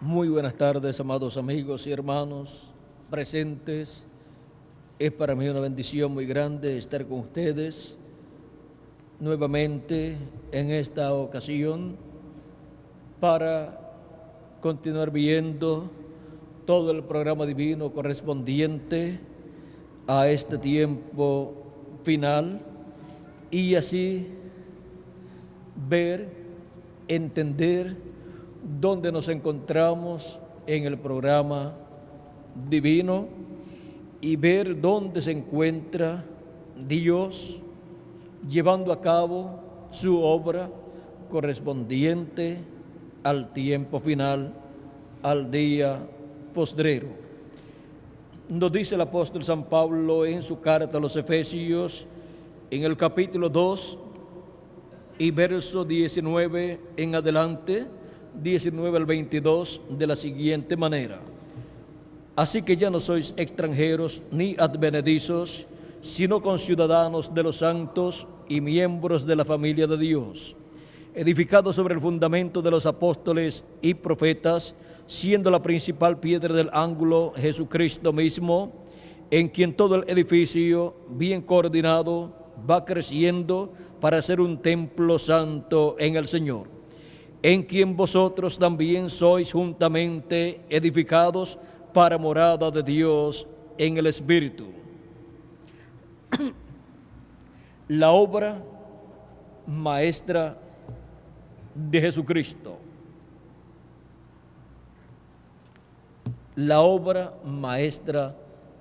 Muy buenas tardes, amados amigos y hermanos presentes. Es para mí una bendición muy grande estar con ustedes nuevamente en esta ocasión para continuar viendo todo el programa divino correspondiente a este tiempo final y así ver, entender dónde nos encontramos en el programa divino y ver dónde se encuentra Dios llevando a cabo su obra correspondiente al tiempo final, al día postrero. Nos dice el apóstol San Pablo en su carta a los Efesios, en el capítulo 2 y verso 19 en adelante, 19 al 22, de la siguiente manera: así que ya no sois extranjeros ni advenedizos, sino conciudadanos de los santos y miembros de la familia de Dios, edificados sobre el fundamento de los apóstoles y profetas, siendo la principal piedra del ángulo Jesucristo mismo, en quien todo el edificio, bien coordinado, va creciendo para ser un templo santo en el Señor, en quien vosotros también sois juntamente edificados para morada de Dios en el Espíritu. La obra maestra de Jesucristo. La obra maestra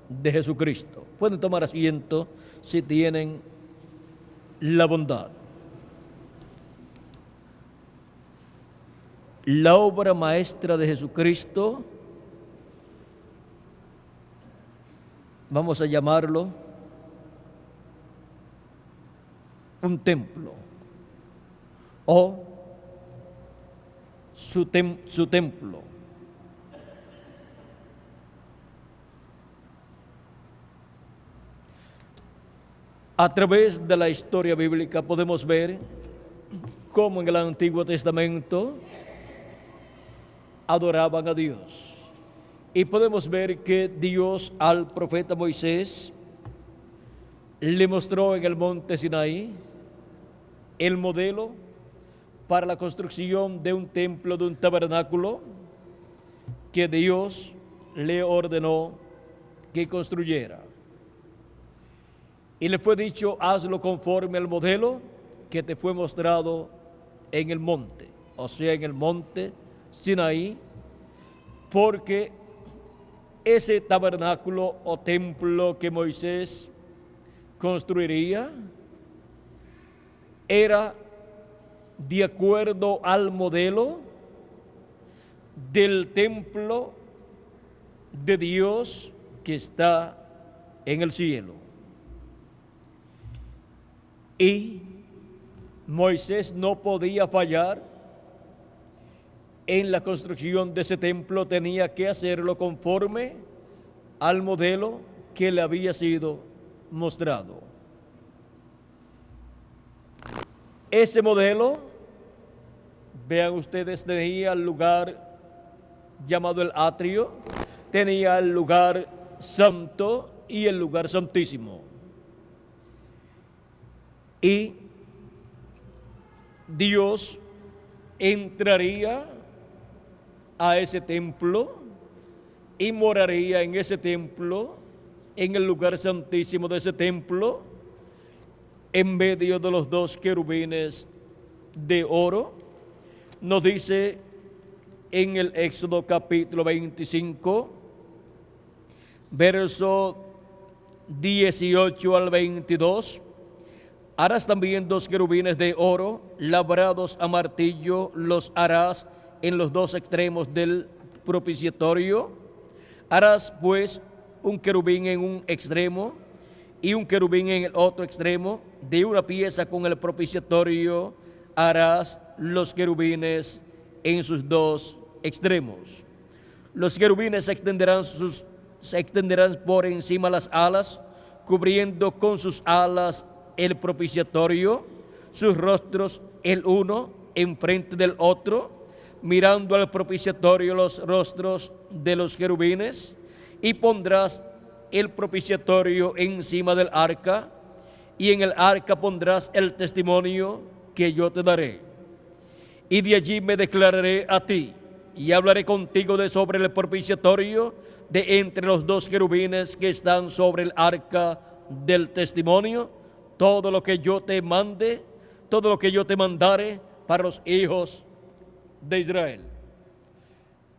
de Jesucristo. Pueden tomar asiento si tienen la bondad. La obra maestra de Jesucristo, vamos a llamarlo un templo o su templo. A través de la historia bíblica podemos ver cómo en el Antiguo Testamento adoraban a Dios. Y podemos ver que Dios al profeta Moisés le mostró en el monte Sinaí el modelo para la construcción de un templo, de un tabernáculo que Dios le ordenó que construyera. Y le fue dicho: hazlo conforme al modelo que te fue mostrado en el monte, o sea, en el monte Sinaí, porque ese tabernáculo o templo que Moisés construiría era de acuerdo al modelo del templo de Dios que está en el cielo. Y Moisés no podía fallar en la construcción de ese templo, tenía que hacerlo conforme al modelo que le había sido mostrado. Ese modelo, vean ustedes, tenía el lugar llamado el atrio, tenía el lugar santo y el lugar santísimo. Y Dios entraría a ese templo y moraría en ese templo, en el lugar santísimo de ese templo, en medio de los dos querubines de oro. Nos dice en el Éxodo capítulo 25, verso 18 al 22, harás también dos querubines de oro, labrados a martillo, los harás en los dos extremos del propiciatorio. Harás pues un querubín en un extremo y un querubín en el otro extremo. De una pieza con el propiciatorio harás los querubines en sus dos extremos. Los querubines se extenderán por encima las alas, cubriendo con sus alas el propiciatorio, sus rostros el uno enfrente del otro, mirando al propiciatorio los rostros de los querubines, y pondrás el propiciatorio encima del arca, y en el arca pondrás el testimonio que yo te daré. Y de allí me declararé a ti, y hablaré contigo de sobre el propiciatorio, de entre los dos querubines que están sobre el arca del testimonio, todo lo que yo te mande, todo lo que yo te mandare para los hijos de Israel.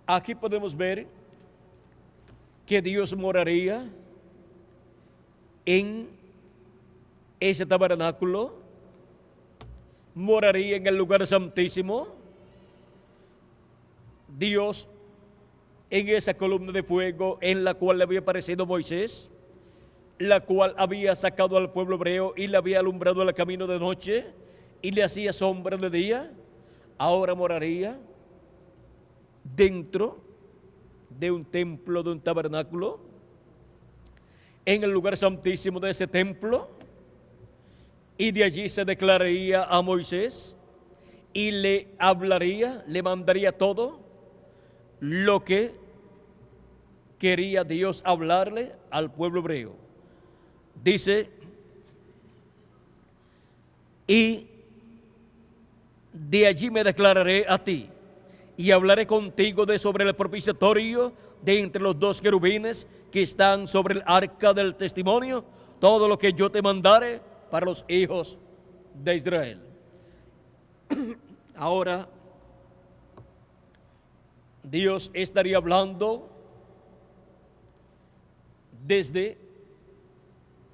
Aquí podemos ver que Dios moraría en ese tabernáculo, moraría en el lugar santísimo. Dios en esa columna de fuego en la cual le había aparecido Moisés, la cual había sacado al pueblo hebreo y le había alumbrado el camino de noche y le hacía sombra de día, ahora moraría dentro de un templo, de un tabernáculo, en el lugar santísimo de ese templo, y de allí se declararía a Moisés y le hablaría, le mandaría todo lo que quería Dios hablarle al pueblo hebreo. Dice, y de allí me declararé a ti, y hablaré contigo de sobre el propiciatorio, de entre los dos querubines que están sobre el arca del testimonio, todo lo que yo te mandare para los hijos de Israel. Ahora, Dios estaría hablando desde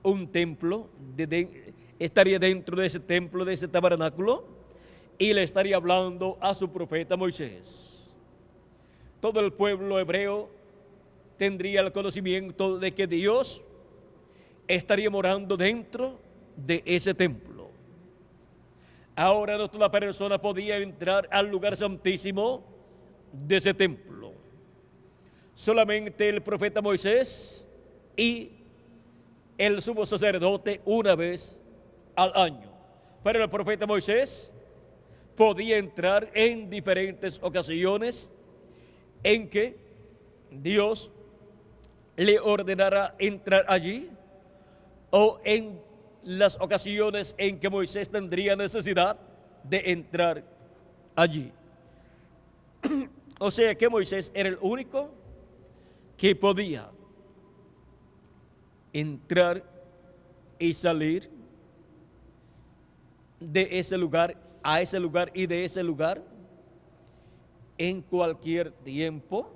un templo, estaría dentro de ese templo, de ese tabernáculo, y le estaría hablando a su profeta Moisés. Todo el pueblo hebreo tendría el conocimiento de que Dios estaría morando dentro de ese templo. Ahora no toda persona podía entrar al lugar santísimo de ese templo. Solamente el profeta Moisés y el sumo sacerdote una vez al año. Pero el profeta Moisés podía entrar en diferentes ocasiones en que Dios le ordenara entrar allí, o en las ocasiones en que Moisés tendría necesidad de entrar allí. O sea que Moisés era el único que podía entrar y salir de ese lugar a ese lugar y de ese lugar en cualquier tiempo,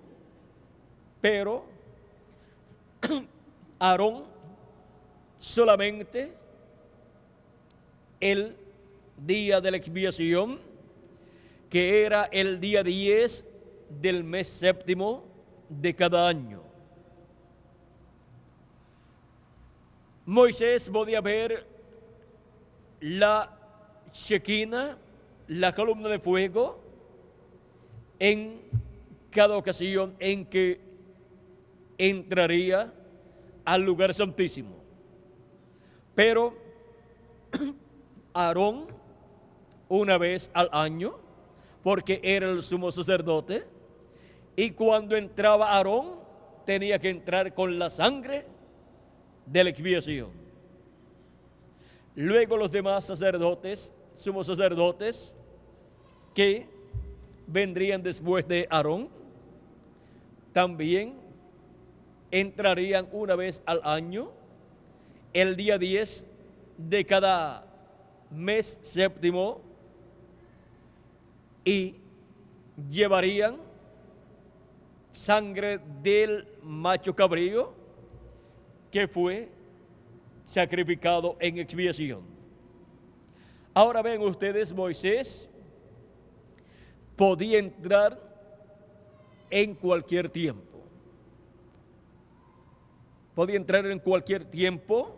pero Aarón solamente el día de la expiación, que era el día 10 del mes séptimo de cada año. Moisés podía ver la Shekinah, la columna de fuego, en cada ocasión en que entraría al lugar santísimo. Pero Aarón, una vez al año, porque era el sumo sacerdote, y cuando entraba Aarón, tenía que entrar con la sangre de la expiación. Luego los demás sacerdotes, sumos sacerdotes, que vendrían después de Aarón, también entrarían una vez al año, el día 10 de cada mes séptimo, y llevarían sangre del macho cabrío que fue sacrificado en expiación. Ahora ven ustedes, Moisés podía entrar en cualquier tiempo. Podía entrar en cualquier tiempo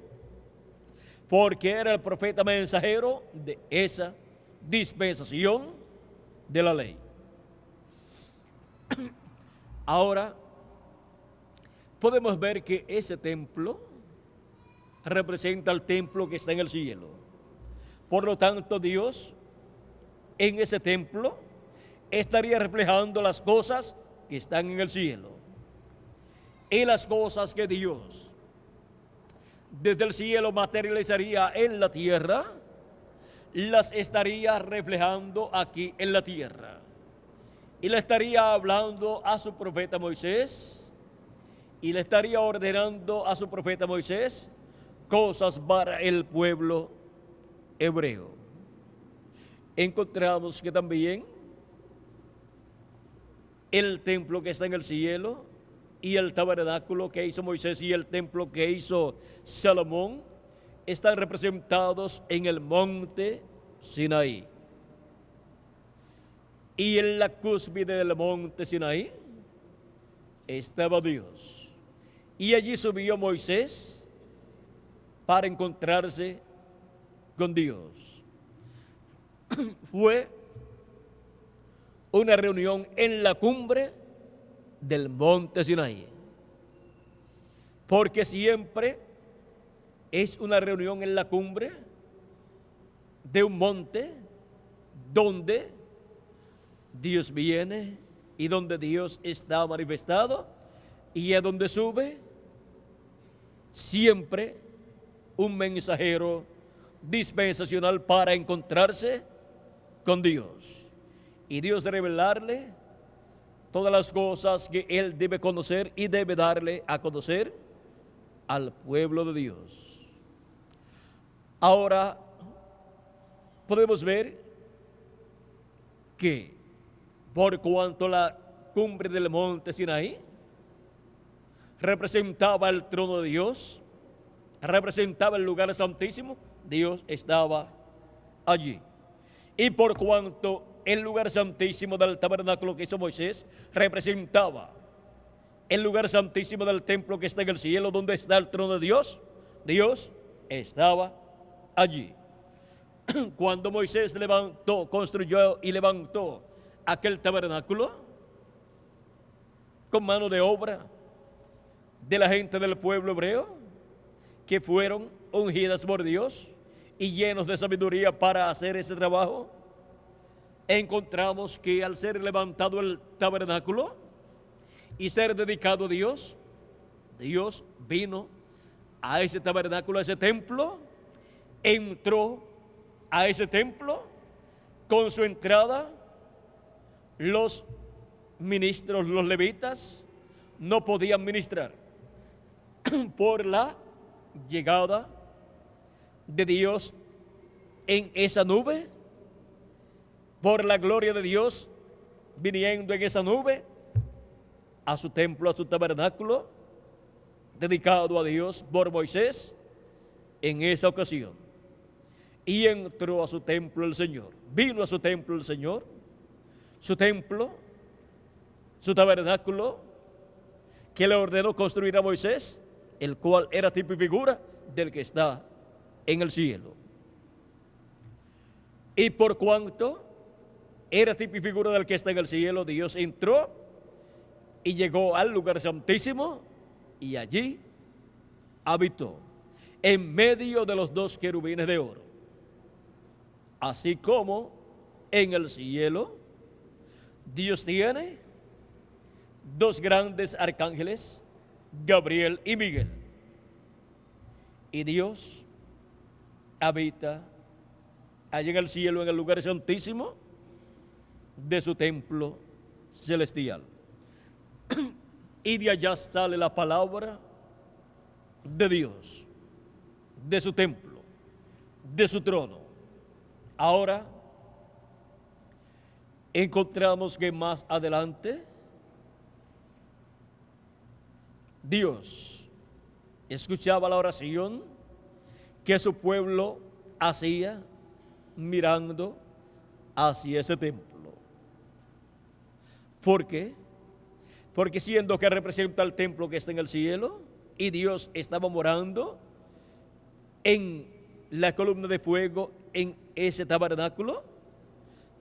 porque era el profeta mensajero de esa dispensación de la ley. Ahora podemos ver que ese templo representa el templo que está en el cielo. Por lo tanto, Dios en ese templo estaría reflejando las cosas que están en el cielo. Y las cosas que Dios desde el cielo materializaría en la tierra, las estaría reflejando aquí en la tierra. Y le estaría hablando a su profeta Moisés, y le estaría ordenando a su profeta Moisés cosas para el pueblo hebreo. Encontramos que también el templo que está en el cielo y el tabernáculo que hizo Moisés y el templo que hizo Salomón están representados en el monte Sinaí. Y en la cúspide del monte Sinaí estaba Dios. Y allí subió Moisés para encontrarse con Dios. Fue una reunión en la cumbre del monte Sinaí, porque siempre es una reunión en la cumbre de un monte donde Dios viene y donde Dios está manifestado, y a donde sube siempre un mensajero dispensacional para encontrarse con Dios, y Dios debe revelarle todas las cosas que él debe conocer y debe darle a conocer al pueblo de Dios. Ahora podemos ver que por cuanto la cumbre del monte Sinaí representaba el trono de Dios, representaba el lugar santísimo, Dios estaba allí. Y por cuanto el lugar santísimo del tabernáculo que hizo Moisés representaba el lugar santísimo del templo que está en el cielo, donde está el trono de Dios, Dios estaba allí. Cuando Moisés construyó y levantó aquel tabernáculo con mano de obra de la gente del pueblo hebreo, que fueron ungidas por Dios y llenos de sabiduría para hacer ese trabajo, encontramos que al ser levantado el tabernáculo y ser dedicado a Dios, Dios vino a ese tabernáculo, a ese templo, entró a ese templo. Con su entrada, los ministros, los levitas, no podían ministrar por la llegada de Dios en esa nube, por la gloria de Dios viniendo en esa nube a su templo, a su tabernáculo, dedicado a Dios por Moisés en esa ocasión. Y entró a su templo el Señor, vino a su templo el Señor, su templo, su tabernáculo, que le ordenó construir a Moisés, el cual era tipo y figura del que está en el cielo. Y por cuanto era tipo y figura del que está en el cielo, Dios entró y llegó al lugar santísimo y allí habitó en medio de los dos querubines de oro. Así como en el cielo Dios tiene dos grandes arcángeles, Gabriel y Miguel, y Dios habita allá en el cielo, en el lugar santísimo de su templo celestial. Y de allá sale la palabra de Dios, de su templo, de su trono. Ahora encontramos que más adelante Dios escuchaba la oración que su pueblo hacía mirando hacia ese templo. ¿Por qué? Porque siendo que representa el templo que está en el cielo y Dios estaba morando en la columna de fuego en ese tabernáculo,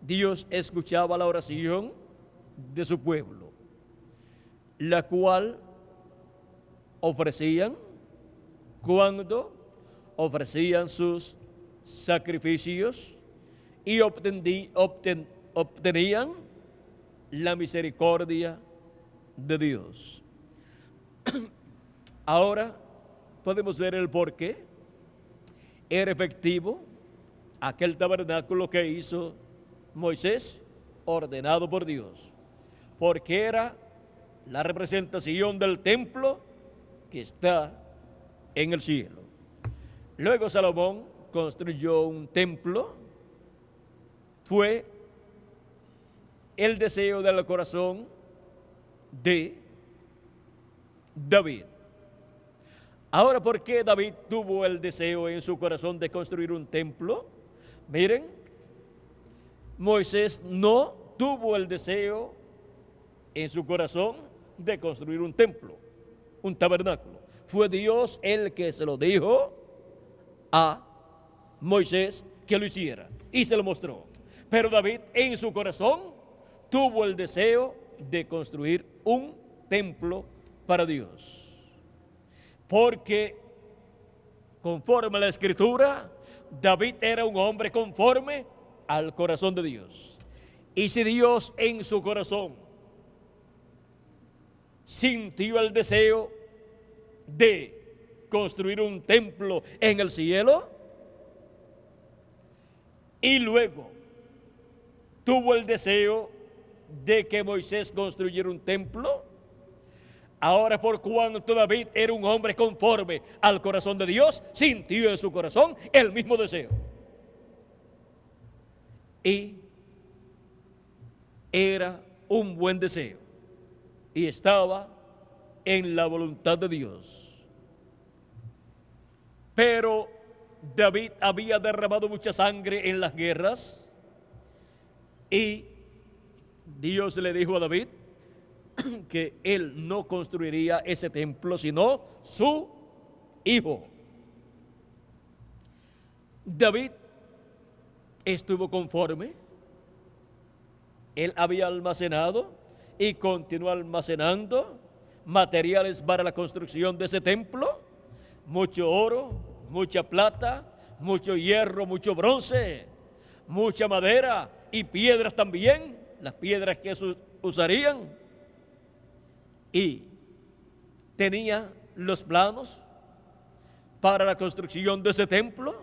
Dios escuchaba la oración de su pueblo, la cual ofrecían cuando ofrecían sus sacrificios y obtenían la misericordia de Dios. Ahora podemos ver el por qué era efectivo aquel tabernáculo que hizo Moisés, ordenado por Dios, porque era la representación del templo que está en el cielo. Luego Salomón construyó un templo. Fue el deseo del corazón de David. Ahora, ¿por qué David tuvo el deseo en su corazón de construir un templo? Miren, Moisés no tuvo el deseo en su corazón de construir un templo, un tabernáculo. Fue Dios el que se lo dijo a Moisés que lo hiciera y se lo mostró. Pero David en su corazón tuvo el deseo de construir un templo para Dios. Porque conforme a la Escritura, David era un hombre conforme al corazón de Dios. Y si Dios en su corazón sintió el deseo de construir un templo en el cielo, y luego tuvo el deseo de que Moisés construyera un templo, ahora por cuanto David era un hombre conforme al corazón de Dios, sintió en su corazón el mismo deseo. Y era un buen deseo. Y estaba en la voluntad de Dios. Pero David había derramado mucha sangre en las guerras. Y Dios le dijo a David que él no construiría ese templo, sino su hijo. David estuvo conforme. Él había almacenado y continuó almacenando materiales para la construcción de ese templo, mucho oro, mucha plata, mucho hierro, mucho bronce, mucha madera y piedras también, las piedras que usarían. Y tenía los planos para la construcción de ese templo.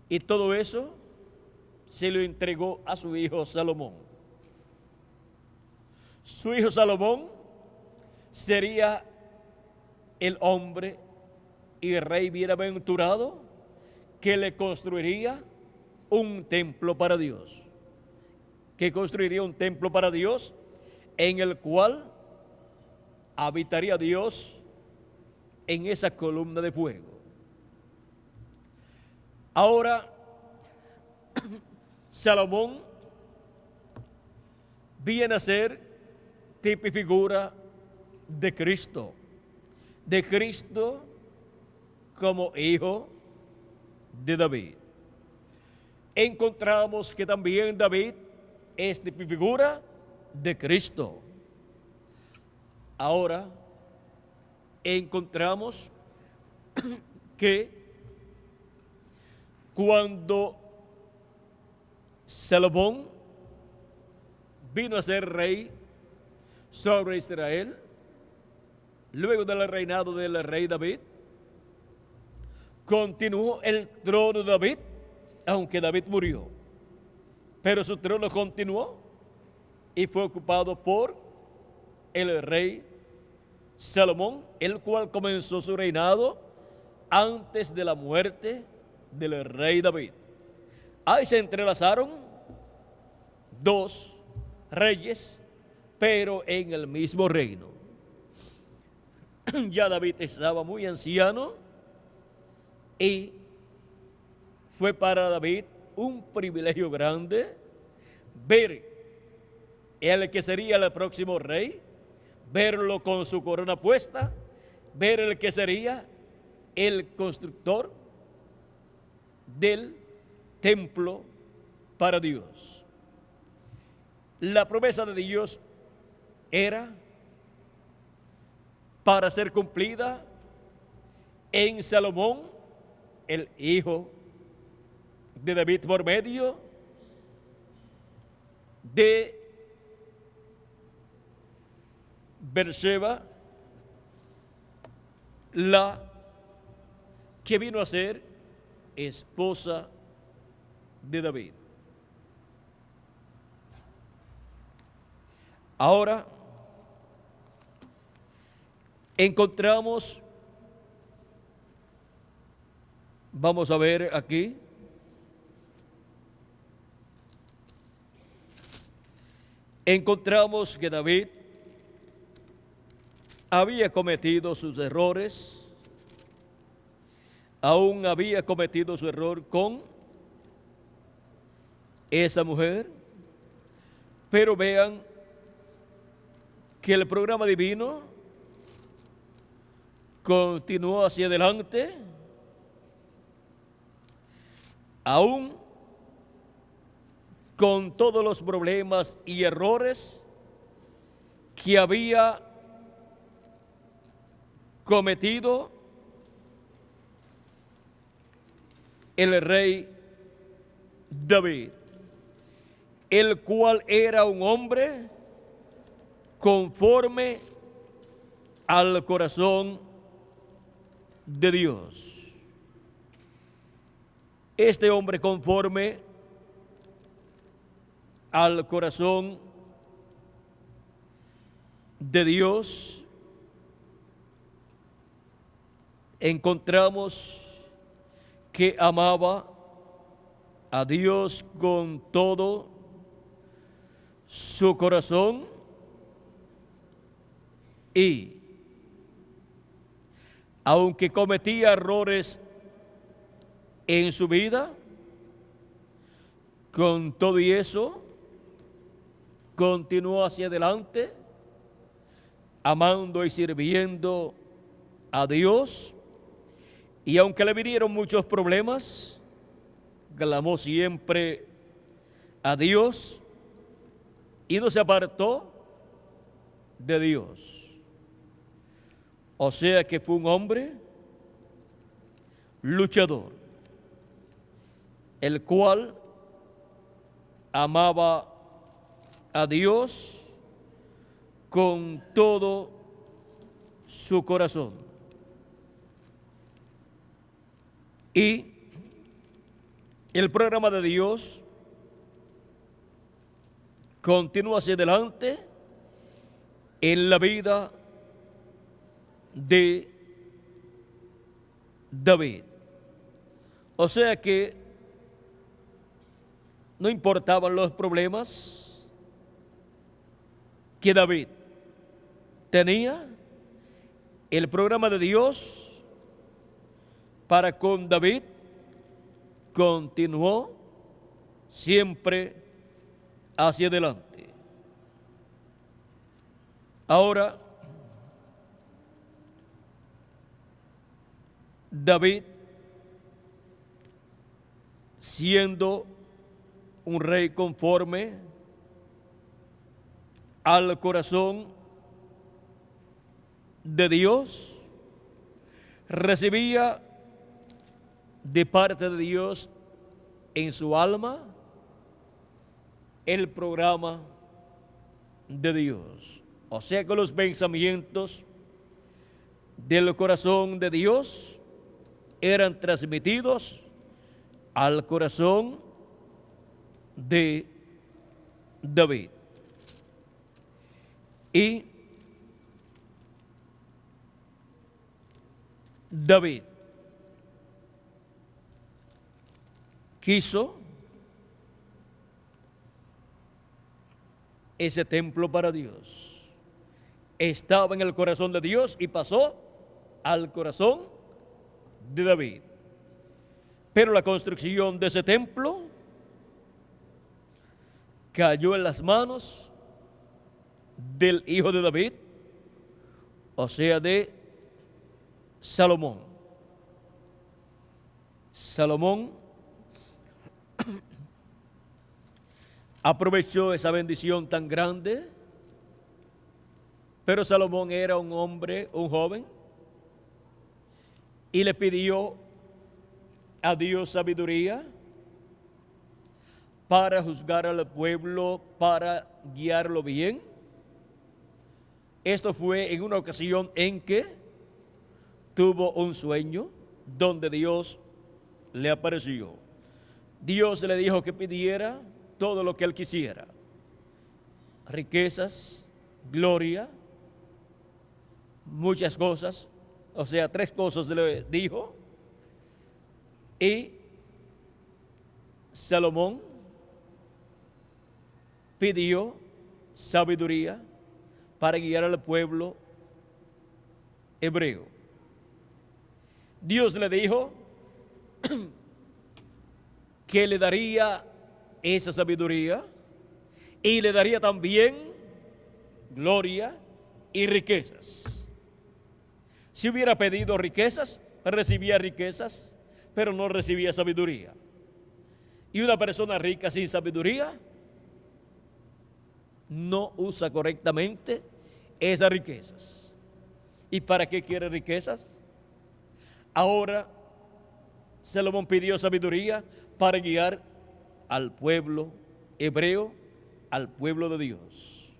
Y todo eso se lo entregó a su hijo Salomón. Su hijo Salomón sería el hombre y rey bienaventurado que le construiría un templo para Dios. Que construiría un templo para Dios en el cual habitaría Dios en esa columna de fuego. Ahora, Salomón viene a ser tipo y figura de Cristo como hijo de David. Encontramos que también David es tipo y figura de Cristo. Ahora encontramos que cuando Salomón vino a ser rey sobre Israel, luego del reinado del rey David, continuó el trono de David, aunque David murió, pero su trono continuó y fue ocupado por el rey Salomón, el cual comenzó su reinado antes de la muerte del rey David. Ahí se entrelazaron dos reyes, pero en el mismo reino. Ya David estaba muy anciano y fue para David un privilegio grande ver el que sería el próximo rey, verlo con su corona puesta, ver el que sería el constructor del templo para Dios. La promesa de Dios era para ser cumplida en Salomón, el hijo de David, por medio de Berseba, la que vino a ser esposa de David. Ahora encontramos, vamos a ver aquí, encontramos que David había cometido sus errores, aún había cometido su error con esa mujer, pero vean que el programa divino continuó hacia adelante, aún con todos los problemas y errores que había cometido el rey David, el cual era un hombre conforme al corazón de Dios. Este hombre conforme al corazón de Dios, encontramos que amaba a Dios con todo su corazón y aunque cometía errores en su vida, con todo y eso, continuó hacia adelante, amando y sirviendo a Dios, y aunque le vinieron muchos problemas, clamó siempre a Dios y no se apartó de Dios. O sea que fue un hombre luchador, el cual amaba a Dios con todo su corazón. Y el programa de Dios continúa hacia adelante en la vida de David. O sea que no importaban los problemas que David tenía, el programa de Dios para con David continuó siempre hacia adelante. Ahora, David, siendo un rey conforme al corazón de Dios, recibía de parte de Dios en su alma el programa de Dios. O sea que los pensamientos del corazón de Dios eran transmitidos al corazón de David. Y David quiso ese templo para Dios. Estaba en el corazón de Dios y pasó al corazón de David. Pero la construcción de ese templo cayó en las manos del hijo de David, o sea, de Salomón. Salomón aprovechó esa bendición tan grande, pero Salomón era un hombre, un joven, y le pidió a Dios sabiduría para juzgar al pueblo, para guiarlo bien. Esto fue en una ocasión en que tuvo un sueño donde Dios le apareció. Dios le dijo que pidiera todo lo que él quisiera: riquezas, gloria, muchas cosas. O sea, 3 cosas le dijo. Y Salomón pidió sabiduría para guiar al pueblo hebreo. Dios le dijo que le daría esa sabiduría y le daría también gloria y riquezas. Si hubiera pedido riquezas, recibía riquezas, pero no recibía sabiduría. Y una persona rica sin sabiduría no usa correctamente esas riquezas. ¿Y para qué quiere riquezas? Ahora Salomón pidió sabiduría para guiar al pueblo hebreo, al pueblo de Dios.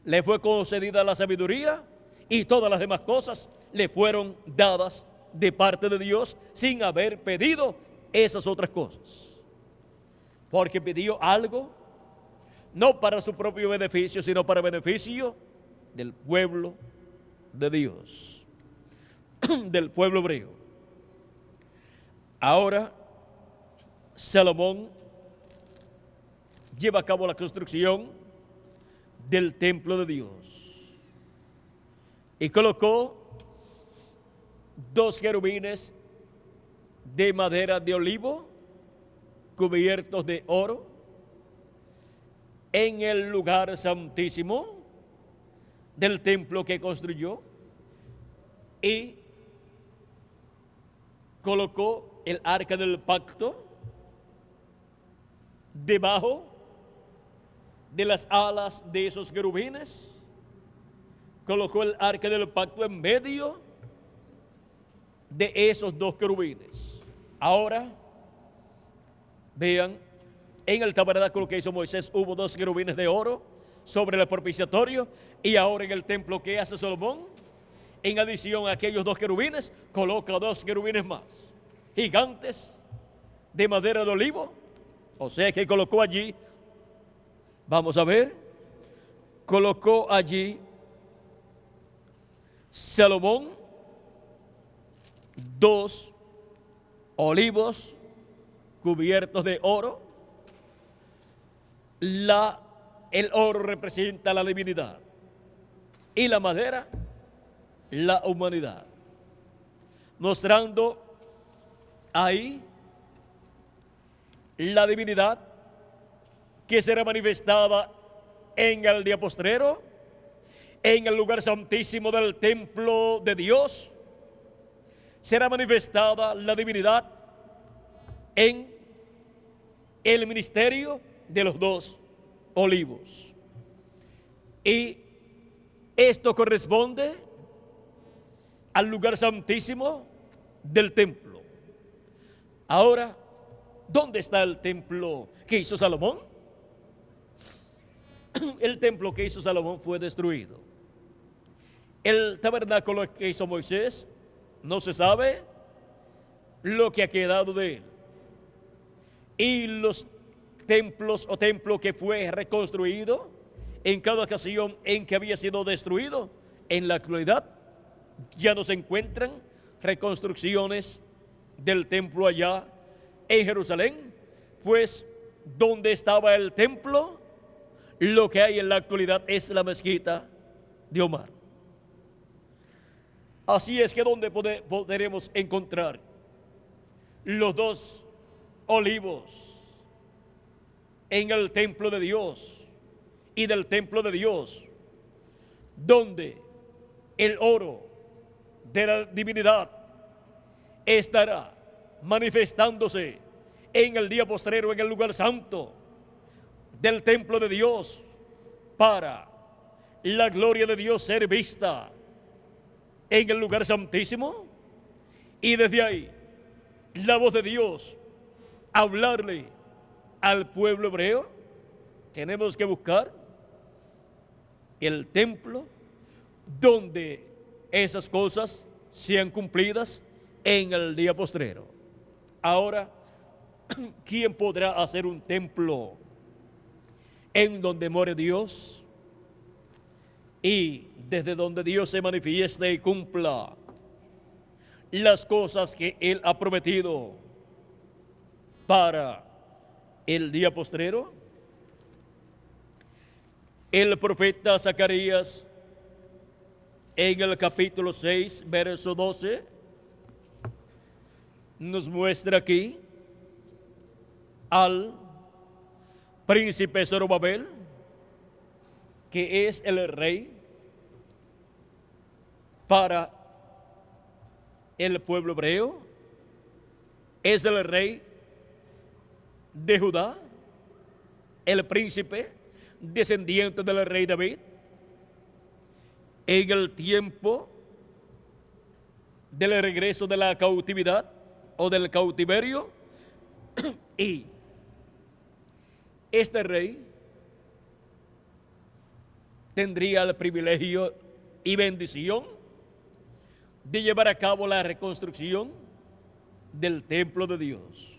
Le fue concedida la sabiduría y todas las demás cosas le fueron dadas de parte de Dios sin haber pedido esas otras cosas. Porque pidió algo no para su propio beneficio, sino para beneficio del pueblo de Dios, del pueblo hebreo. Ahora Salomón lleva a cabo la construcción del templo de Dios y colocó 2 querubines de madera de olivo cubiertos de oro en el lugar santísimo del templo que construyó, y colocó el arca del pacto debajo de las alas de esos querubines. Colocó el arca del pacto en medio de esos 2 querubines. Ahora, vean, en el tabernáculo que hizo Moisés hubo 2 querubines de oro sobre el propiciatorio, y ahora en el templo que hace Salomón, en adición a aquellos 2 querubines, coloca 2 querubines más, gigantes de madera de olivo. O sea que colocó allí, vamos a ver, colocó allí Salomón 2 olivos cubiertos de oro. El oro representa la divinidad y la madera la humanidad, mostrando ahí la divinidad que será manifestada en el día postrero, en el lugar santísimo del templo de Dios. Será manifestada la divinidad en el ministerio de los 2 olivos. Y esto corresponde al lugar santísimo del templo. Ahora, ¿dónde está el templo que hizo Salomón? El templo que hizo Salomón fue destruido. El tabernáculo que hizo Moisés, no se sabe lo que ha quedado de él. Y los templos o templo que fue reconstruido en cada ocasión en que había sido destruido, en la actualidad ya no se encuentran reconstrucciones del templo allá en Jerusalén, pues donde estaba el templo, lo que hay en la actualidad es la mezquita de Omar. Así es que donde podremos encontrar los 2 olivos en el templo de Dios, y del templo de Dios, donde el oro de la divinidad estará manifestándose en el día postrero, en el lugar santo del templo de Dios, para la gloria de Dios ser vista en el lugar santísimo, y desde ahí la voz de Dios hablarle al pueblo hebreo, tenemos que buscar el templo donde esas cosas sean cumplidas en el día postrero. Ahora, ¿quién podrá hacer un templo en donde more Dios y desde donde Dios se manifieste y cumpla las cosas que Él ha prometido para el día postrero? El profeta Zacarías, en el capítulo 6, verso 12, nos muestra aquí al príncipe Zorobabel, que es el rey para el pueblo hebreo, es el rey de Judá, el príncipe descendiente del rey David, en el tiempo del regreso de la cautividad o del cautiverio. Y este rey tendría el privilegio y bendición de llevar a cabo la reconstrucción del templo de Dios.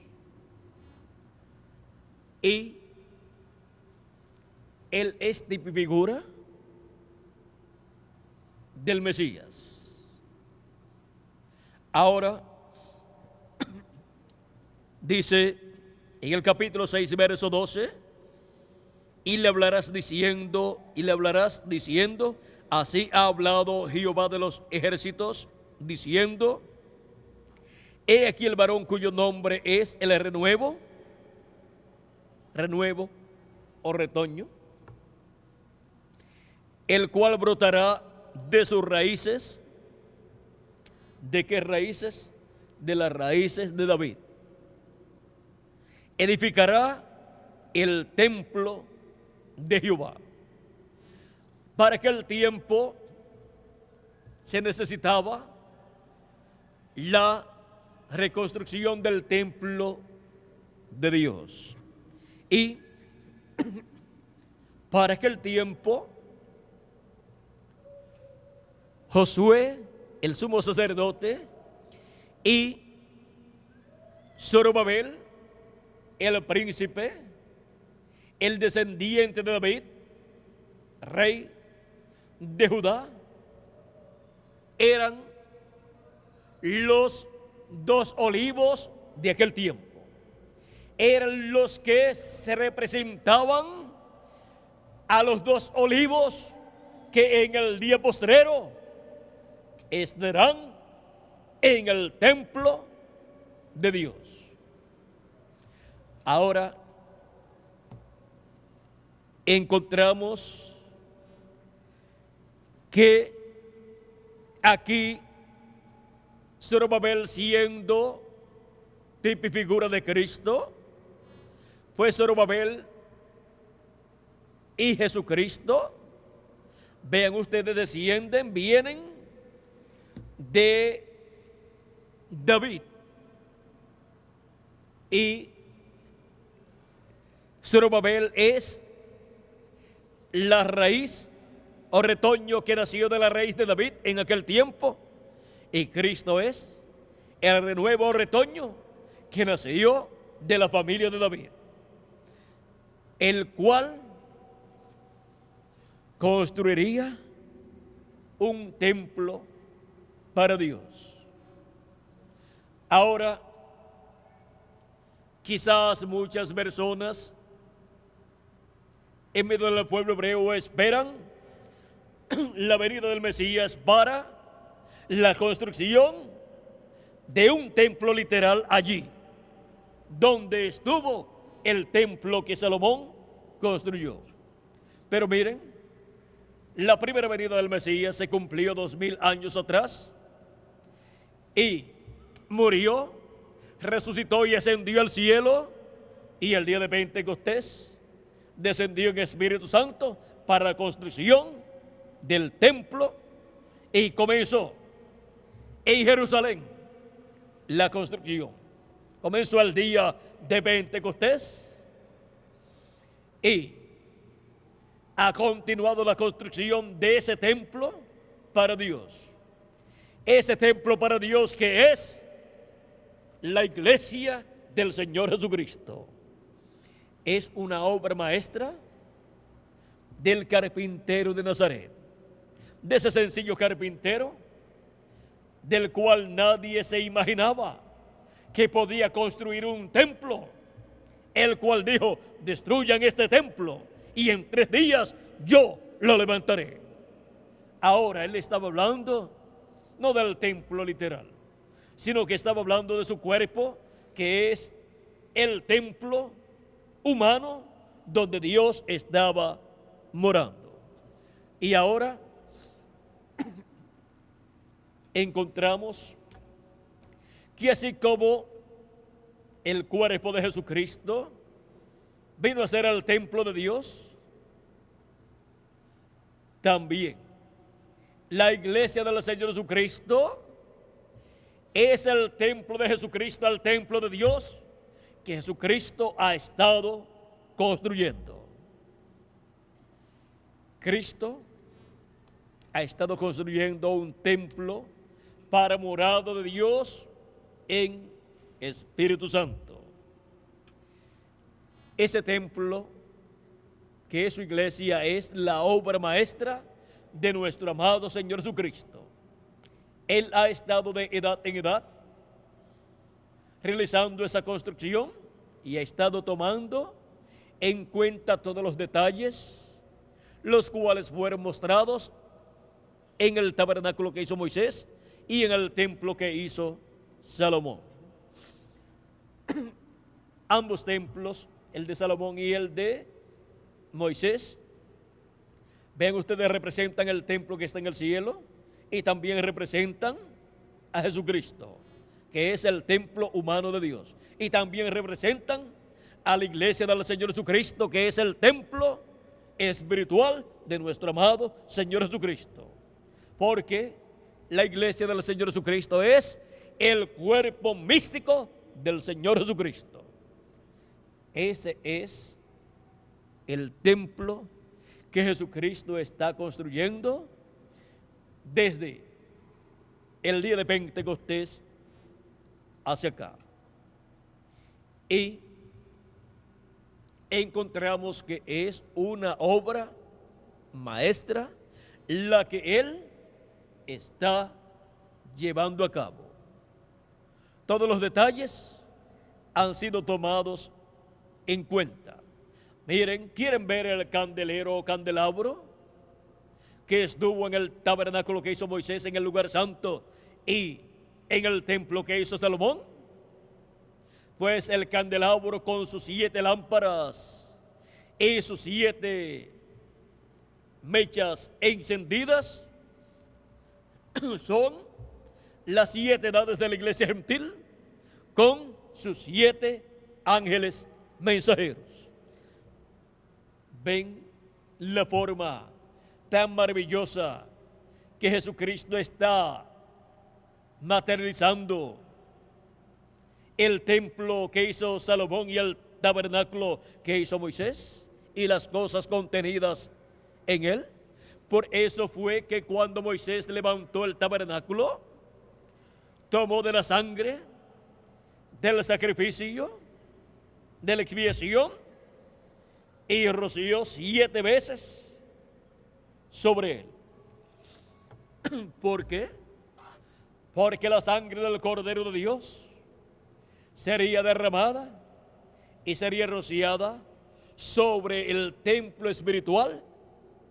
Y él es figura del Mesías. Ahora, dice en el capítulo 6, verso 12, y le hablarás diciendo, así ha hablado Jehová de los ejércitos, diciendo, he aquí el varón cuyo nombre es el renuevo o retoño, el cual brotará de sus raíces. ¿De qué raíces? De las raíces de David. Edificará el templo de Jehová. Para aquel tiempo se necesitaba la reconstrucción del templo de Dios. Y para aquel tiempo Josué, el sumo sacerdote, y Zorobabel, el príncipe, el descendiente de David, rey de Judá, eran los dos olivos de aquel tiempo. Eran los que se representaban a los dos olivos que en el día postrero estarán en el templo de Dios. Ahora encontramos que aquí Zorobabel, siendo tipo y figura de Cristo, pues Zorobabel y Jesucristo, vean ustedes, vienen de David. Y Zorobabel es la raíz o retoño que nació de la raíz de David en aquel tiempo. Y Cristo es el renuevo retoño que nació de la familia de David, el cual construiría un templo para Dios. Ahora, quizás muchas personas en medio del pueblo hebreo esperan la venida del Mesías para la construcción de un templo literal allí, donde estuvo el templo que Salomón construyó. Pero miren, la primera venida del Mesías se cumplió 2000 años atrás y murió, resucitó y ascendió al cielo, y el día de Pentecostés descendió en Espíritu Santo para la construcción del templo, y comenzó en Jerusalén la construcción. Comenzó el día de Pentecostés y ha continuado la construcción de ese templo para Dios. Ese templo para Dios que es la iglesia del Señor Jesucristo. Es una obra maestra del carpintero de Nazaret, de ese sencillo carpintero del cual nadie se imaginaba que podía construir un templo, el cual dijo: destruyan este templo y en 3 días yo lo levantaré. Ahora él estaba hablando no del templo literal, sino que estaba hablando de su cuerpo, que es el templo humano donde Dios estaba morando. Y ahora encontramos que así como el cuerpo de Jesucristo vino a ser el templo de Dios, también la iglesia del Señor Jesucristo es el templo de Jesucristo, el templo de Dios que Jesucristo ha estado construyendo. Cristo ha estado construyendo un templo para morada de Dios en Espíritu Santo. Ese templo, que es su iglesia, es la obra maestra de nuestro amado Señor Jesucristo. Él ha estado de edad en edad realizando esa construcción y ha estado tomando en cuenta todos los detalles, los cuales fueron mostrados en el tabernáculo que hizo Moisés y en el templo que hizo Salomón. Ambos templos, el de Salomón y el de Moisés, ven ustedes, representan el templo que está en el cielo y también representan a Jesucristo, que es el templo humano de Dios, y también representan a la iglesia del Señor Jesucristo, que es el templo espiritual de nuestro amado Señor Jesucristo, porque la iglesia del Señor Jesucristo es el cuerpo místico del Señor Jesucristo. Ese es el templo que Jesucristo está construyendo desde el día de Pentecostés hacia acá. Y encontramos que es una obra maestra la que Él está llevando a cabo. Todos los detalles han sido tomados en cuenta. Miren, ¿quieren ver el candelero o candelabro que estuvo en el tabernáculo que hizo Moisés en el lugar santo y en el templo que hizo Salomón? Pues el candelabro con sus 7 lámparas y sus 7 mechas encendidas son las 7 edades de la iglesia gentil con sus 7 ángeles mensajeros. Ven la forma tan maravillosa que Jesucristo está materializando el templo que hizo Salomón y el tabernáculo que hizo Moisés y las cosas contenidas en él. Por eso fue que cuando Moisés levantó el tabernáculo, tomó de la sangre del sacrificio, de la expiación, y roció 7 veces sobre él. ¿Por qué? Porque la sangre del Cordero de Dios sería derramada y sería rociada sobre el templo espiritual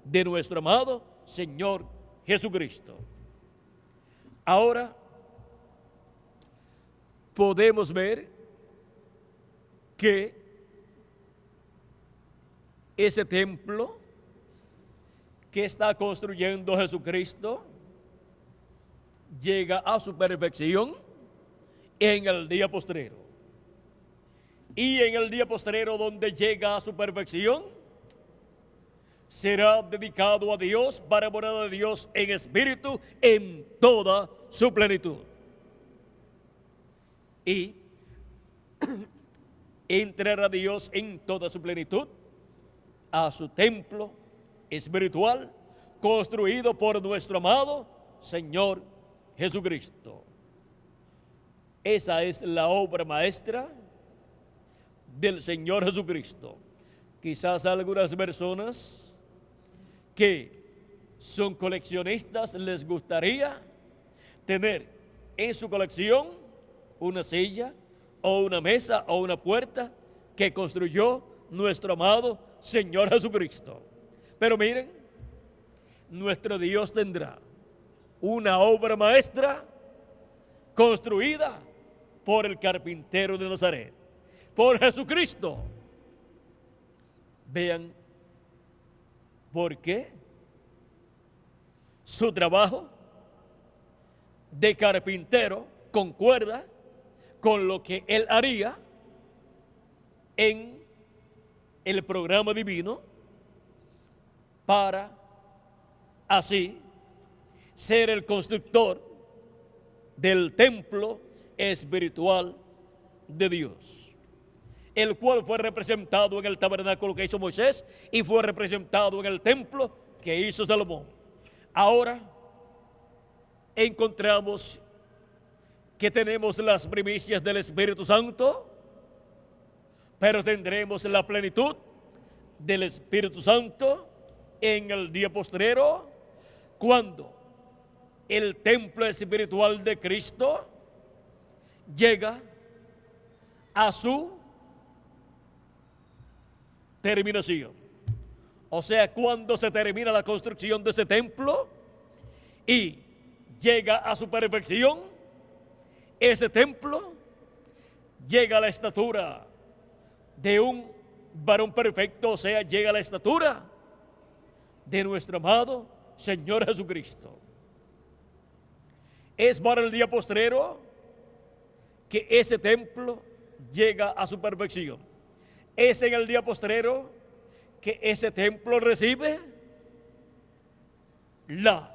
de nuestro amado Señor Jesucristo. Ahora podemos ver que ese templo que está construyendo Jesucristo llega a su perfección en el día postrero. Y en el día postrero, donde llega a su perfección, será dedicado a Dios para morada de Dios en espíritu en toda su plenitud. Y entrará Dios en toda su plenitud a su templo espiritual construido por nuestro amado Señor Jesucristo. Esa es la obra maestra del Señor Jesucristo. Quizás a algunas personas que son coleccionistas les gustaría tener en su colección una silla o una mesa o una puerta que construyó nuestro amado Señor Jesucristo. Pero miren, nuestro Dios tendrá una obra maestra construida por el carpintero de Nazaret, por Jesucristo. Vean por qué su trabajo de carpintero concuerda con lo que él haría en el programa divino para así ser el constructor del templo espiritual de Dios, el cual fue representado en el tabernáculo que hizo Moisés y fue representado en el templo que hizo Salomón. Ahora encontramos que tenemos las primicias del Espíritu Santo, pero tendremos la plenitud del Espíritu Santo en el día postrero, cuando el templo espiritual de Cristo llega a su terminación. O sea, cuando se termina la construcción de ese templo y llega a su perfección, ese templo llega a la estatura de un varón perfecto, o sea, llega a la estatura de nuestro amado Señor Jesucristo. Es para el día postrero que ese templo llega a su perfección. Es en el día postrero que ese templo recibe la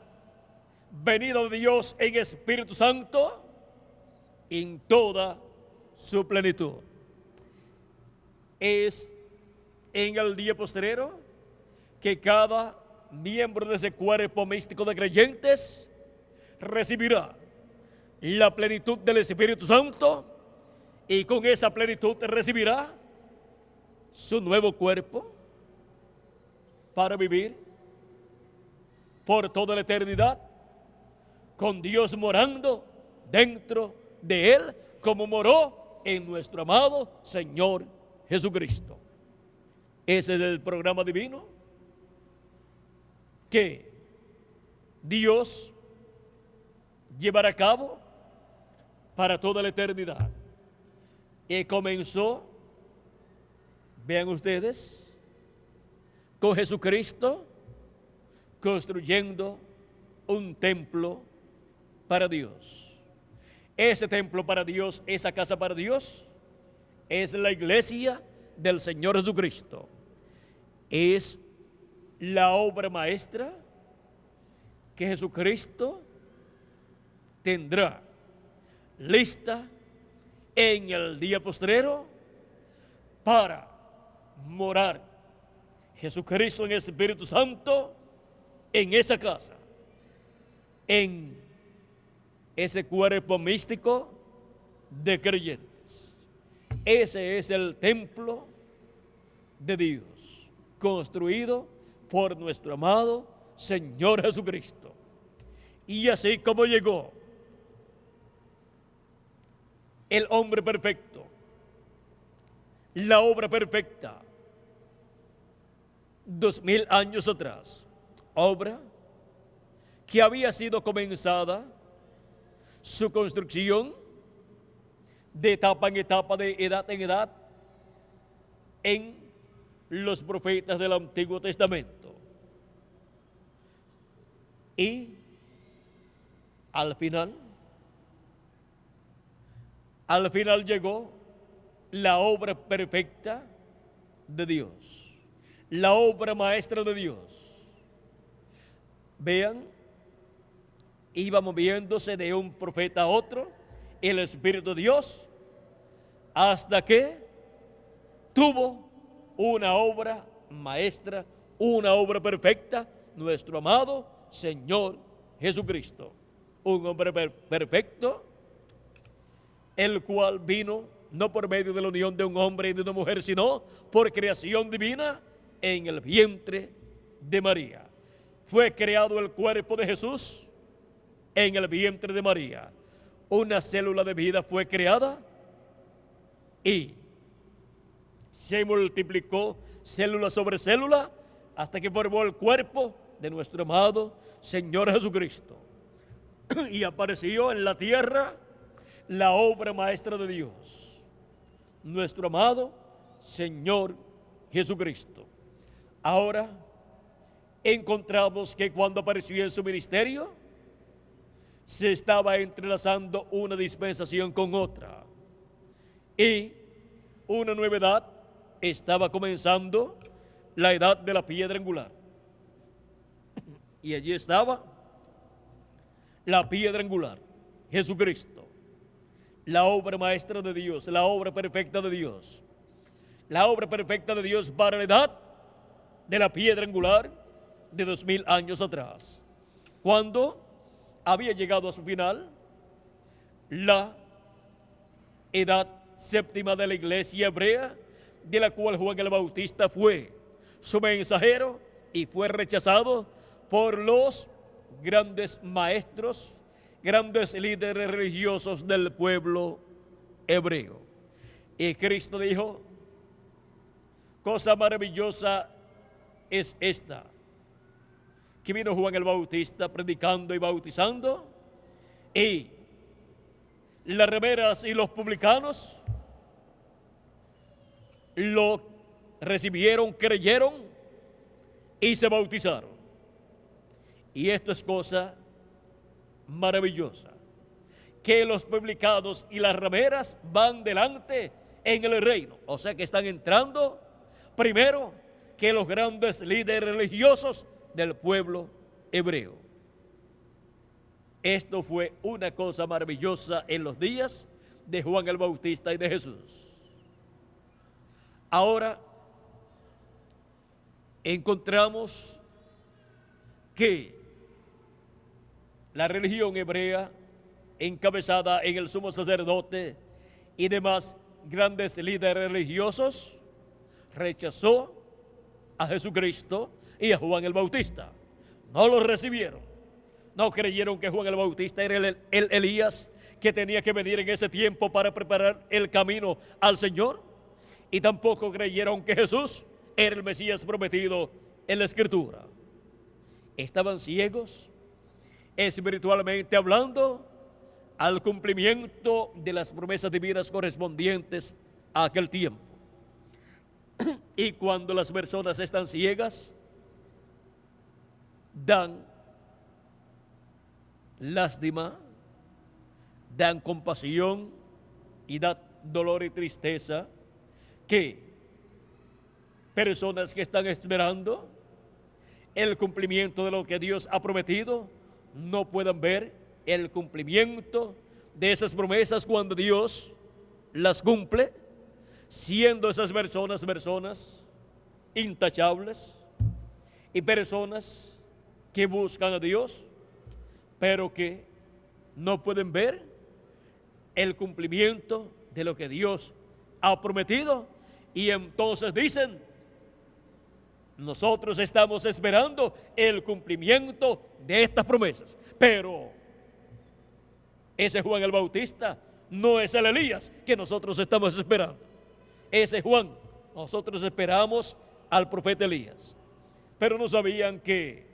venida de Dios en Espíritu Santo en toda su plenitud. Es en el día postrero que cada miembro de ese cuerpo místico de creyentes recibirá la plenitud del Espíritu Santo y con esa plenitud recibirá su nuevo cuerpo para vivir por toda la eternidad con Dios morando dentro de él, como moró en nuestro amado Señor Jesucristo. Ese es el programa divino que Dios llevará a cabo para toda la eternidad. Y comenzó, vean ustedes, con Jesucristo construyendo un templo para Dios. Ese templo para Dios, esa casa para Dios, es la iglesia del Señor Jesucristo. Es la obra maestra que Jesucristo tendrá lista en el día postrero para morar Jesucristo en el Espíritu Santo en esa casa, en ese cuerpo místico de creyentes. Ese es el templo de Dios, construido por nuestro amado Señor Jesucristo. Y así como llegó el hombre perfecto, la obra perfecta, 2000 años atrás, obra que había sido comenzada su construcción de etapa en etapa, de edad en edad, en los profetas del Antiguo Testamento. Y al final llegó la obra perfecta de Dios, la obra maestra de Dios. Vean, iba moviéndose de un profeta a otro el Espíritu de Dios hasta que tuvo una obra maestra, una obra perfecta, nuestro amado Señor Jesucristo. Un hombre perfecto, el cual vino no por medio de la unión de un hombre y de una mujer, sino por creación divina en el vientre de María. Fue creado el cuerpo de Jesús en el vientre de María. Una célula de vida fue creada y se multiplicó célula sobre célula hasta que formó el cuerpo de nuestro amado Señor Jesucristo. Y apareció en la tierra la obra maestra de Dios, nuestro amado Señor Jesucristo. Ahora encontramos que cuando apareció en su ministerio, se estaba entrelazando una dispensación con otra. Y una nueva edad estaba comenzando, la edad de la piedra angular. Y allí estaba la piedra angular, Jesucristo, la obra maestra de Dios, la obra perfecta de Dios. La obra perfecta de Dios para la edad de la piedra angular de 2000 años atrás, cuando había llegado a su final la edad séptima de la iglesia hebrea, de la cual Juan el Bautista fue su mensajero y fue rechazado por los grandes maestros, grandes líderes religiosos del pueblo hebreo. Y Cristo dijo: cosa maravillosa es esta, que vino Juan el Bautista predicando y bautizando, y las rameras y los publicanos lo recibieron, creyeron y se bautizaron. Y esto es cosa maravillosa, que los publicanos y las rameras van delante en el reino, o sea que están entrando primero que los grandes líderes religiosos del pueblo hebreo. Esto fue una cosa maravillosa en los días de Juan el Bautista y de Jesús. Ahora encontramos que la religión hebrea, encabezada en el sumo sacerdote y demás grandes líderes religiosos, rechazó a Jesucristo y a Juan el Bautista. No lo recibieron. No creyeron que Juan el Bautista era el Elías que tenía que venir en ese tiempo para preparar el camino al Señor. Y tampoco creyeron que Jesús era el Mesías prometido en la Escritura. Estaban ciegos, espiritualmente hablando, al cumplimiento de las promesas divinas correspondientes a aquel tiempo. Y cuando las personas están ciegas, dan lástima, dan compasión y dan dolor y tristeza que personas que están esperando el cumplimiento de lo que Dios ha prometido no puedan ver el cumplimiento de esas promesas cuando Dios las cumple, siendo esas personas intachables y personas que buscan a Dios, pero que no pueden ver el cumplimiento de lo que Dios ha prometido. Y entonces dicen: nosotros estamos esperando el cumplimiento de estas promesas, pero ese Juan el Bautista no es el Elías que nosotros estamos esperando. Ese Juan, nosotros esperamos al profeta Elías, pero no sabían que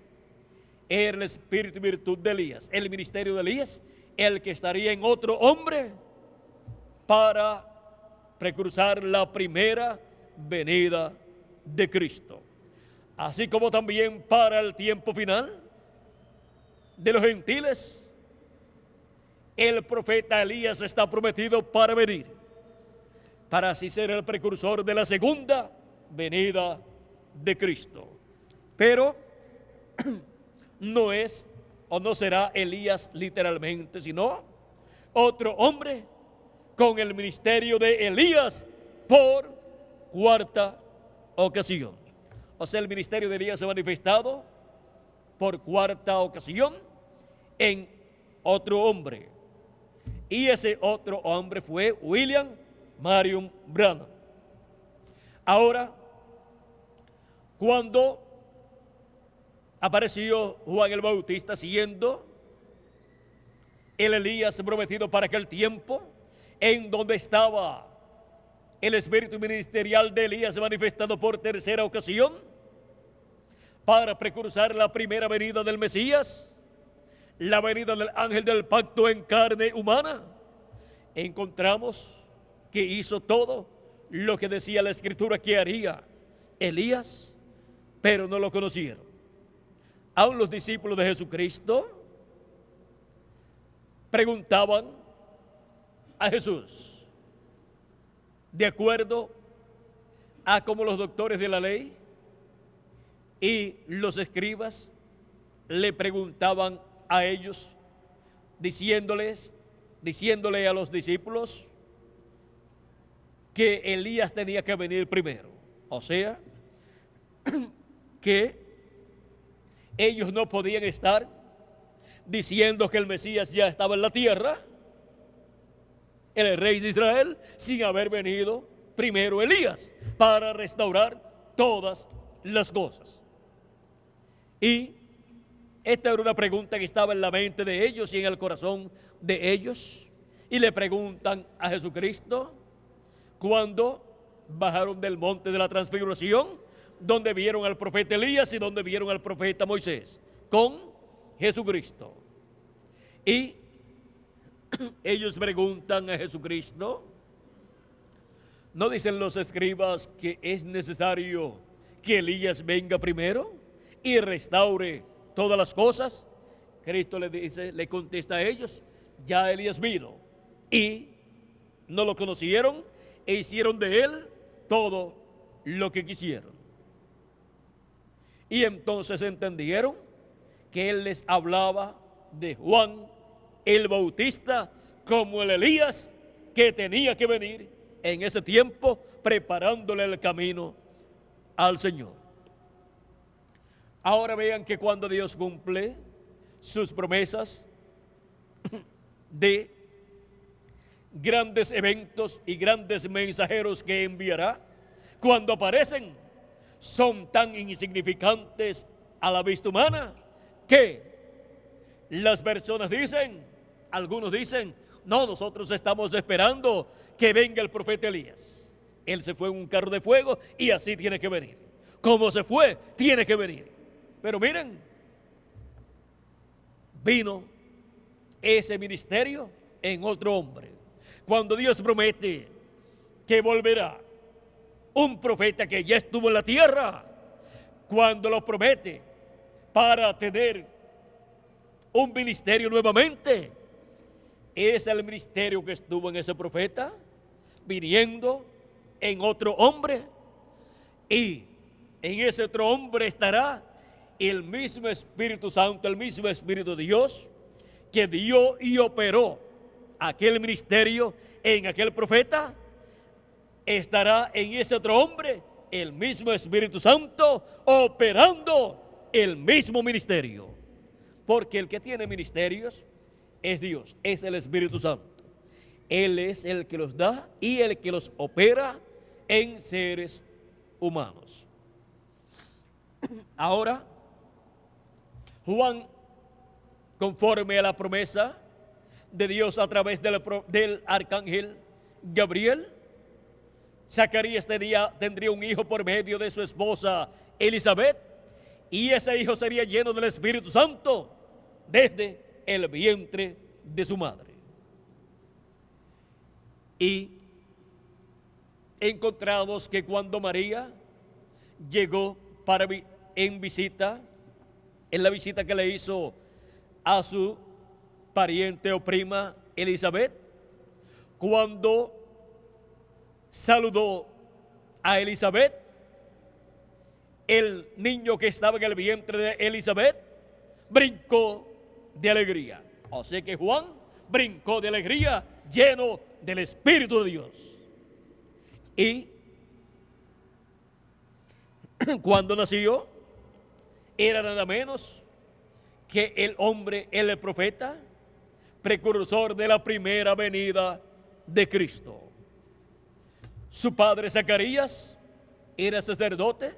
era el espíritu y virtud de Elías, el ministerio de Elías, el que estaría en otro hombre para precursar la primera venida de Cristo. Así como también para el tiempo final de los gentiles, el profeta Elías está prometido para venir, para así ser el precursor de la segunda venida de Cristo. Pero no es o no será Elías literalmente, sino otro hombre con el ministerio de Elías por cuarta ocasión. O sea, el ministerio de Elías se ha manifestado por cuarta ocasión en otro hombre. Y ese otro hombre fue William Marion Branham. Ahora, cuando apareció Juan el Bautista siendo el Elías prometido para aquel tiempo, en donde estaba el espíritu ministerial de Elías manifestado por tercera ocasión, para precursar la primera venida del Mesías, la venida del ángel del pacto en carne humana, encontramos que hizo todo lo que decía la Escritura que haría Elías, pero no lo conocieron. Aún los discípulos de Jesucristo preguntaban a Jesús, de acuerdo a como los doctores de la ley y los escribas le preguntaban a ellos, diciéndole a los discípulos que Elías tenía que venir primero. O sea, que ellos no podían estar diciendo que el Mesías ya estaba en la tierra, el rey de Israel, sin haber venido primero Elías para restaurar todas las cosas. Y esta era una pregunta que estaba en la mente de ellos y en el corazón de ellos. Y le preguntan a Jesucristo cuando bajaron del monte de la transfiguración, donde vieron al profeta Elías y donde vieron al profeta Moisés con Jesucristo. Y ellos preguntan a Jesucristo, ¿no dicen los escribas que es necesario que Elías venga primero y restaure todas las cosas? Cristo le contesta a ellos, ya Elías vino y no lo conocieron e hicieron de él todo lo que quisieron. Y entonces entendieron que él les hablaba de Juan el Bautista como el Elías que tenía que venir en ese tiempo, preparándole el camino al Señor. Ahora vean que cuando Dios cumple sus promesas de grandes eventos y grandes mensajeros que enviará, cuando aparecen, son tan insignificantes a la vista humana que las personas dicen, algunos dicen, no, nosotros estamos esperando que venga el profeta Elías. Él se fue en un carro de fuego y así tiene que venir. Como se fue, tiene que venir. Pero miren, vino ese ministerio en otro hombre. Cuando Dios promete que volverá un profeta que ya estuvo en la tierra, cuando lo promete para tener un ministerio nuevamente, es el ministerio que estuvo en ese profeta, viniendo en otro hombre, y en ese otro hombre estará el mismo Espíritu Santo, el mismo Espíritu de Dios, que dio y operó aquel ministerio en aquel profeta, estará en ese otro hombre el mismo Espíritu Santo operando el mismo ministerio. Porque el que tiene ministerios es Dios, es el Espíritu Santo. Él es el que los da y el que los opera en seres humanos. Ahora, Juan, conforme a la promesa de Dios a través del arcángel Gabriel, Zacarías tendría un hijo por medio de su esposa Elizabeth, y ese hijo sería lleno del Espíritu Santo desde el vientre de su madre. Y encontramos que cuando María llegó en la visita que le hizo a su pariente o prima Elizabeth, cuando saludó a Elizabeth, el niño que estaba en el vientre de Elizabeth brincó de alegría. O sea que Juan brincó de alegría, lleno del Espíritu de Dios. Y Cuando nació, era nada menos que el hombre, el profeta, precursor de la primera venida de Cristo. Su padre Zacarías era sacerdote,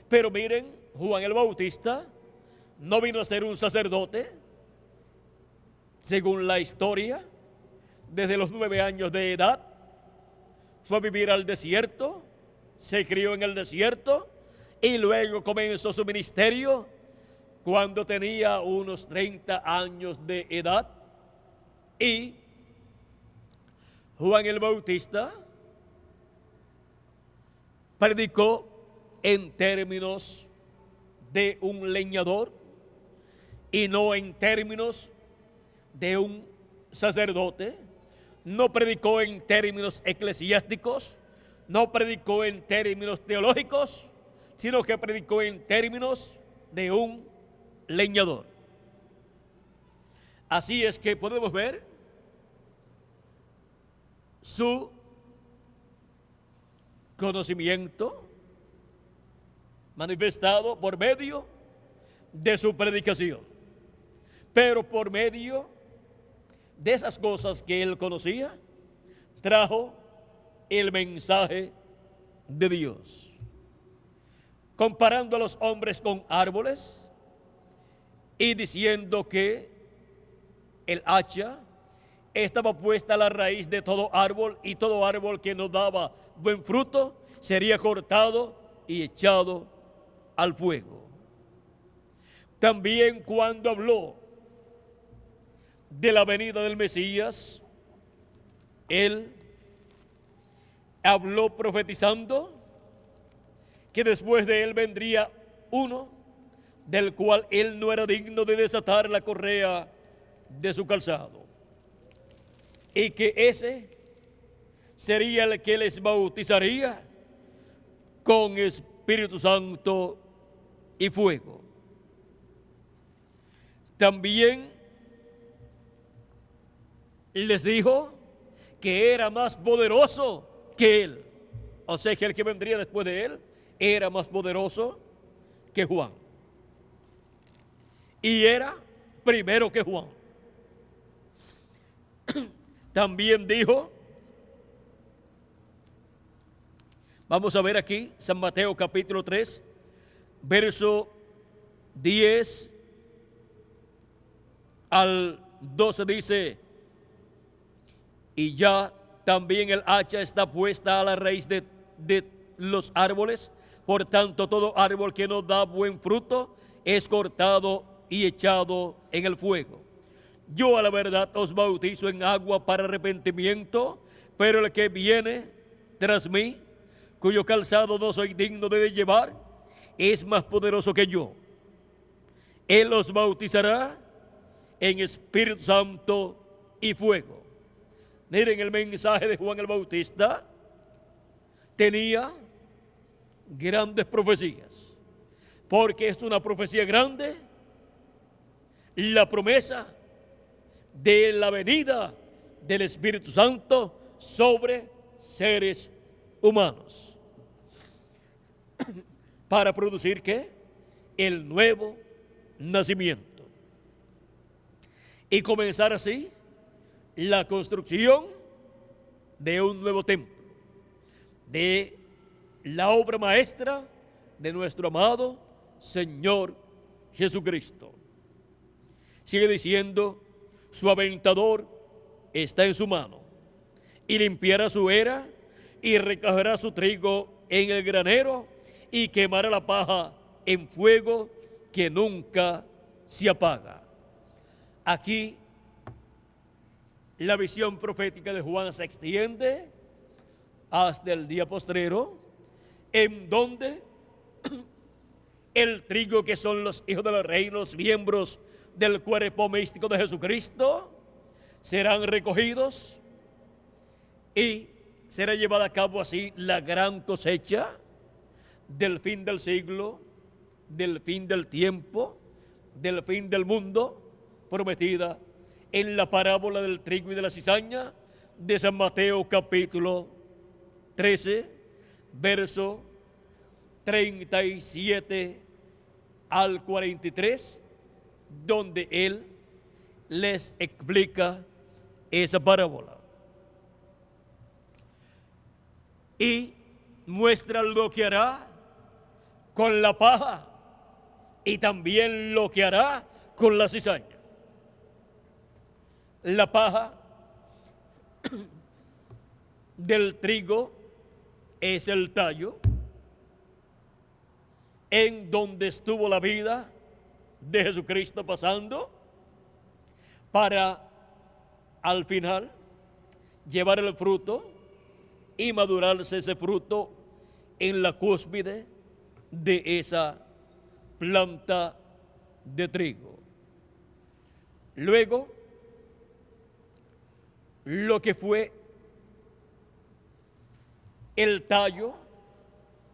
pero miren, Juan el Bautista no vino a ser un sacerdote, según la historia. Desde los 9 años de edad fue a vivir al desierto, se crió en el desierto y luego comenzó su ministerio cuando tenía unos 30 años de edad. Y Juan el Bautista predicó en términos de un leñador y no en términos de un sacerdote. No predicó en términos eclesiásticos, no predicó en términos teológicos, sino que predicó en términos de un leñador. Así es que podemos ver su conocimiento manifestado por medio de su predicación, pero por medio de esas cosas que él conocía, trajo el mensaje de Dios. Comparando a los hombres con árboles y diciendo que el hacha estaba puesta a la raíz de todo árbol y todo árbol que no daba buen fruto sería cortado y echado al fuego. También cuando habló de la venida del Mesías, él habló profetizando que después de él vendría uno del cual él no era digno de desatar la correa de su calzado, y que ese sería el que les bautizaría con Espíritu Santo y fuego. También les dijo que era más poderoso que él, o sea que el que vendría después de él era más poderoso que Juan, y era primero que Juan. También dijo, vamos a ver aquí, San Mateo capítulo 3, verso 10 al 12 dice: y ya también el hacha está puesta a la raíz de los árboles, por tanto todo árbol que no da buen fruto es cortado y echado en el fuego. Yo a la verdad os bautizo en agua para arrepentimiento, pero el que viene tras mí, cuyo calzado no soy digno de llevar, es más poderoso que yo. Él os bautizará en Espíritu Santo y fuego. Miren, el mensaje de Juan el Bautista tenía grandes profecías, porque es una profecía grande, la promesa de la venida del Espíritu Santo sobre seres humanos, para producir ¿qué? El nuevo nacimiento, y comenzar así la construcción de un nuevo templo, de la obra maestra de nuestro amado Señor Jesucristo. Sigue diciendo: su aventador está en su mano, y limpiará su era, y recogerá su trigo en el granero, y quemará la paja en fuego que nunca se apaga. Aquí la visión profética de Juan se extiende hasta el día postrero, en donde el trigo, que son los hijos del reino, los miembros del cuerpo místico de Jesucristo, serán recogidos y será llevada a cabo así la gran cosecha del fin del siglo, del fin del tiempo, del fin del mundo, prometida en la parábola del trigo y de la cizaña de San Mateo capítulo 13, verso 37 al 43, donde Él les explica esa parábola. Y muestra lo que hará con la paja y también lo que hará con la cizaña. La paja del trigo es el tallo en donde estuvo la vida de Jesucristo pasando para al final llevar el fruto y madurarse ese fruto en la cúspide de esa planta de trigo. Luego, lo que fue el tallo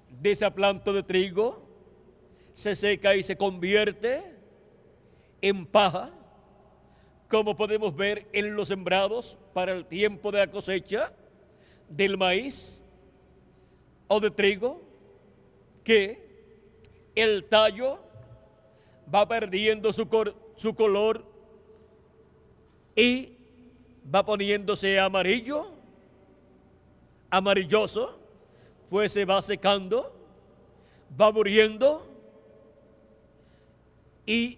de esa planta de trigo se seca y se convierte en paja, como podemos ver en los sembrados para el tiempo de la cosecha del maíz o de trigo, que el tallo va perdiendo su color y va poniéndose amarilloso, pues se va secando, va muriendo, y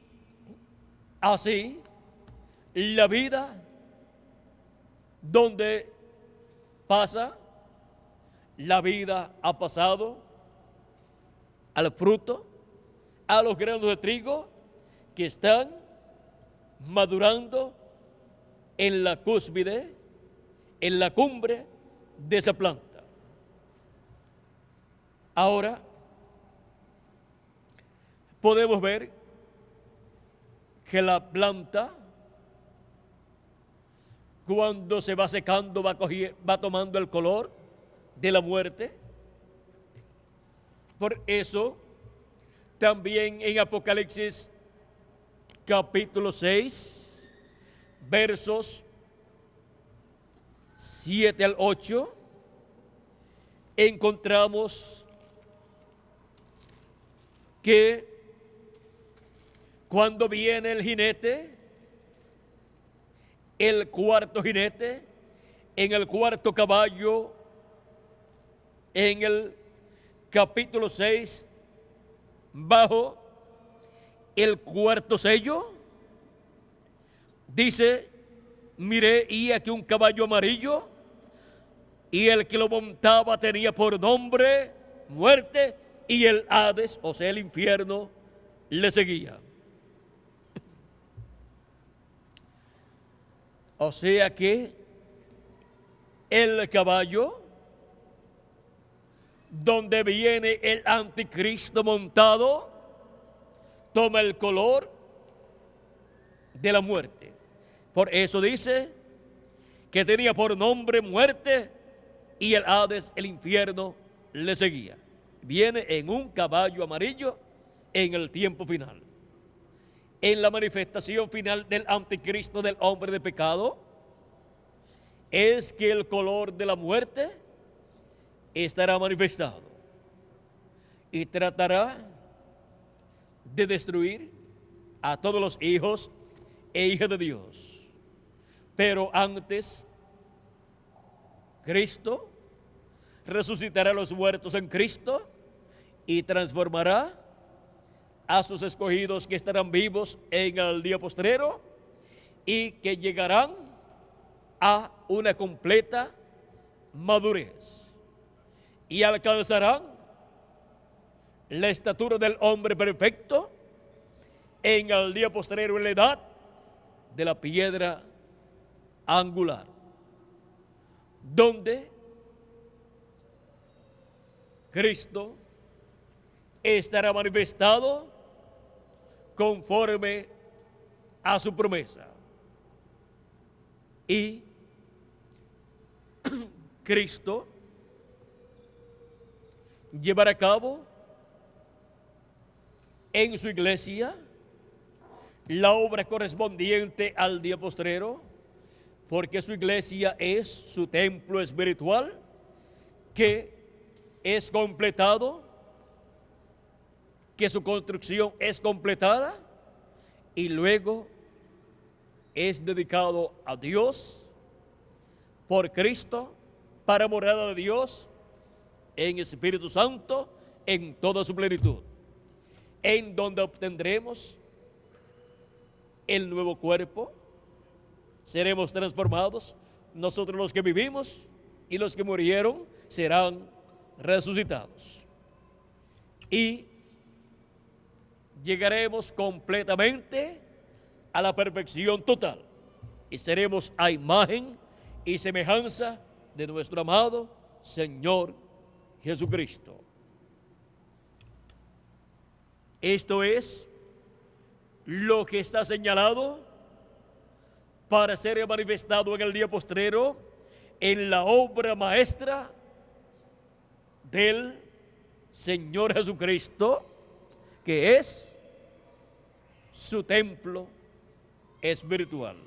así la vida donde pasa, la vida ha pasado al fruto, a los granos de trigo que están madurando en la cúspide, en la cumbre de esa planta. Ahora podemos ver que la planta, cuando se va secando, va tomando el color de la muerte. Por eso, también en Apocalipsis capítulo 6, versos 7 al 8, encontramos que cuando viene el jinete, el cuarto jinete, en el cuarto caballo, en el capítulo 6, bajo el cuarto sello, dice: miré y aquí un caballo amarillo, y el que lo montaba tenía por nombre Muerte, y el Hades, o sea el infierno, le seguía. O sea que el caballo donde viene el anticristo montado toma el color de la muerte. Por eso dice que tenía por nombre Muerte, y el Hades, el infierno, le seguía. Viene en un caballo amarillo en el tiempo final. En la manifestación final del anticristo, del hombre de pecado, es que el color de la muerte estará manifestado y tratará de destruir a todos los hijos e hijas de Dios. Pero antes, Cristo resucitará a los muertos en Cristo y transformará a sus escogidos que estarán vivos en el día postrero y que llegarán a una completa madurez y alcanzarán la estatura del hombre perfecto en el día postrero, en la edad de la piedra angular, donde Cristo estará manifestado conforme a su promesa. Y Cristo llevará a cabo en su iglesia la obra correspondiente al día postrero, porque su iglesia es su templo espiritual, que es completado que su construcción es completada y luego es dedicado a Dios por Cristo para morada de Dios en Espíritu Santo en toda su plenitud, en donde obtendremos el nuevo cuerpo, seremos transformados, nosotros los que vivimos y los que murieron serán resucitados. Y llegaremos completamente a la perfección total y seremos a imagen y semejanza de nuestro amado Señor Jesucristo. Esto es lo que está señalado para ser manifestado en el día postrero en la obra maestra del Señor Jesucristo, que es su templo espiritual.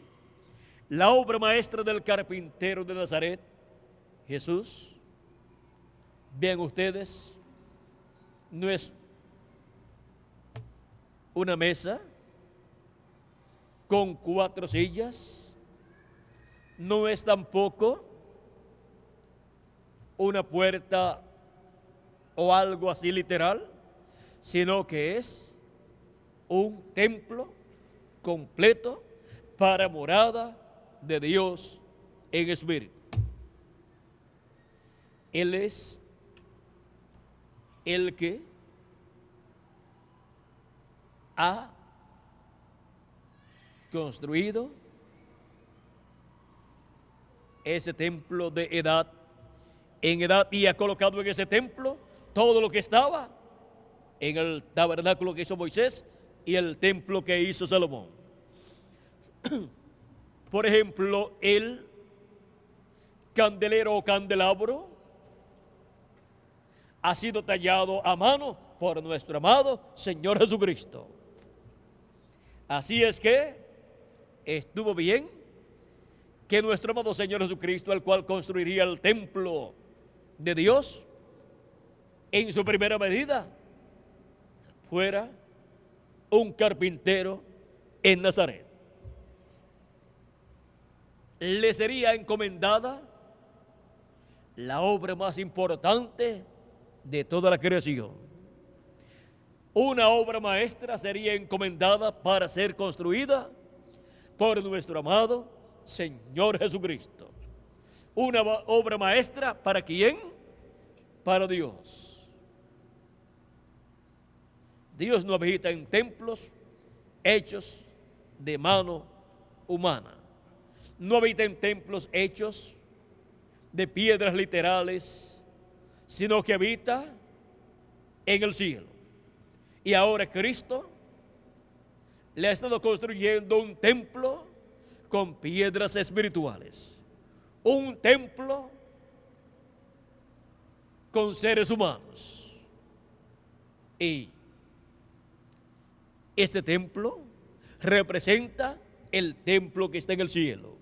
La obra maestra del carpintero de Nazaret, Jesús, vean ustedes, no es una mesa con 4 sillas, no es tampoco una puerta o algo así literal, sino que es un templo completo para morada de Dios en espíritu. Él es el que ha construido ese templo de edad en edad y ha colocado en ese templo todo lo que estaba en el tabernáculo que hizo Moisés y el templo que hizo Salomón. Por ejemplo, el candelero o candelabro ha sido tallado a mano por nuestro amado Señor Jesucristo. Así es que estuvo bien que nuestro amado Señor Jesucristo, el cual construiría el templo de Dios en su primera medida, fuera un carpintero en Nazaret. Le sería encomendada la obra más importante de toda la creación. Una obra maestra sería encomendada para ser construida por nuestro amado Señor Jesucristo. Una obra maestra, ¿para quién? Para Dios. Dios no habita en templos hechos de mano humana. No habita en templos hechos de piedras literales, sino que habita en el cielo. Y ahora Cristo le ha estado construyendo un templo con piedras espirituales, un templo con seres humanos. Y este templo representa el templo que está en el cielo.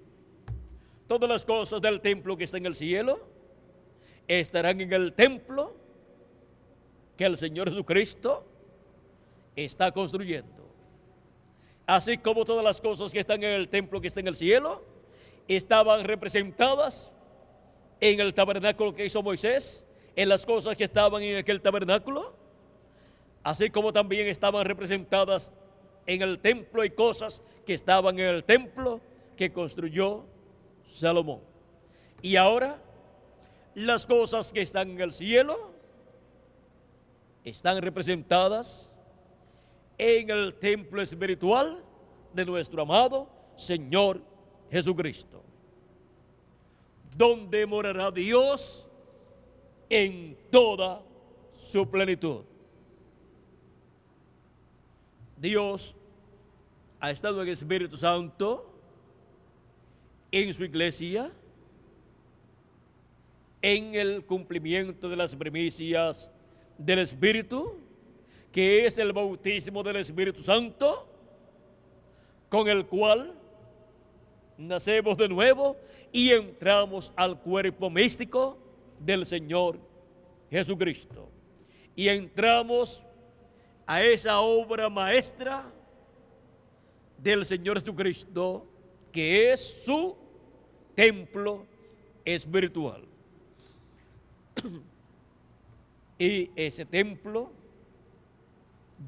Todas las cosas del templo que está en el cielo estarán en el templo que el Señor Jesucristo está construyendo. Así como todas las cosas que están en el templo que está en el cielo estaban representadas en el tabernáculo que hizo Moisés, en las cosas que estaban en aquel tabernáculo, así como también estaban representadas en el templo y cosas que estaban en el templo que construyó Salomón. Y ahora las cosas que están en el cielo están representadas en el templo espiritual de nuestro amado Señor Jesucristo, donde morará Dios en toda su plenitud. Dios ha estado en el Espíritu Santo en su iglesia, en el cumplimiento de las primicias del Espíritu, que es el bautismo del Espíritu Santo, con el cual nacemos de nuevo y entramos al cuerpo místico del Señor Jesucristo. Y entramos a esa obra maestra del Señor Jesucristo, que es su templo espiritual. Y ese templo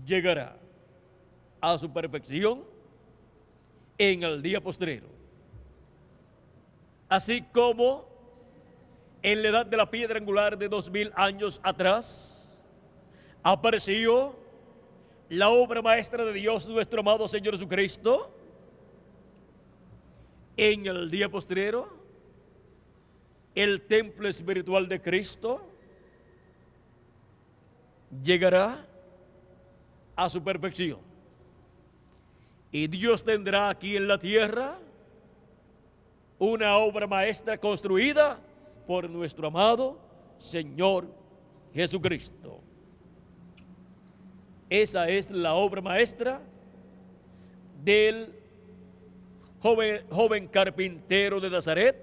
llegará a su perfección en el día postrero. Así como en la edad de la piedra angular de 2000 años atrás apareció la obra maestra de Dios, nuestro amado Señor Jesucristo, en el día postrero, el templo espiritual de Cristo llegará a su perfección. Y Dios tendrá aquí en la tierra una obra maestra construida por nuestro amado Señor Jesucristo. Esa es la obra maestra del joven carpintero de Nazaret,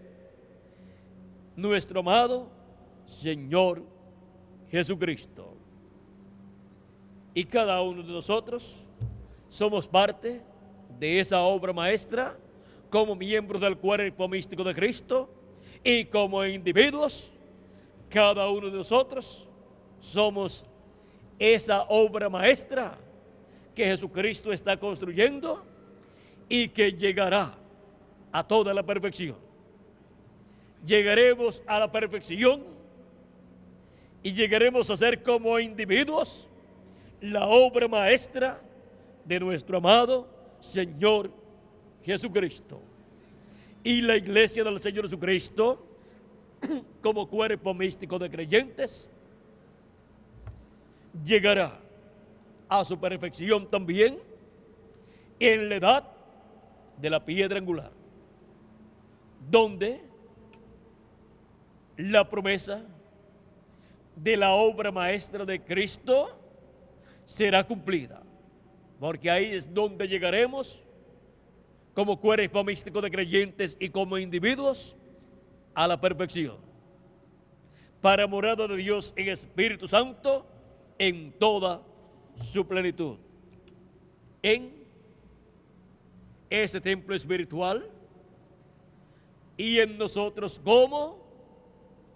nuestro amado Señor Jesucristo. Y cada uno de nosotros somos parte de esa obra maestra como miembros del cuerpo místico de Cristo, y como individuos, cada uno de nosotros somos esa obra maestra que Jesucristo está construyendo y que llegará a toda la perfección. Llegaremos a la perfección y llegaremos a ser como individuos la obra maestra de nuestro amado Señor Jesucristo. Y la iglesia del Señor Jesucristo, como cuerpo místico de creyentes, llegará a su perfección también en la edad de la piedra angular, donde la promesa de la obra maestra de Cristo será cumplida, porque ahí es donde llegaremos como cuerpo místico de creyentes y como individuos a la perfección, para morada de Dios en Espíritu Santo en toda su plenitud, en ese templo espiritual y en nosotros como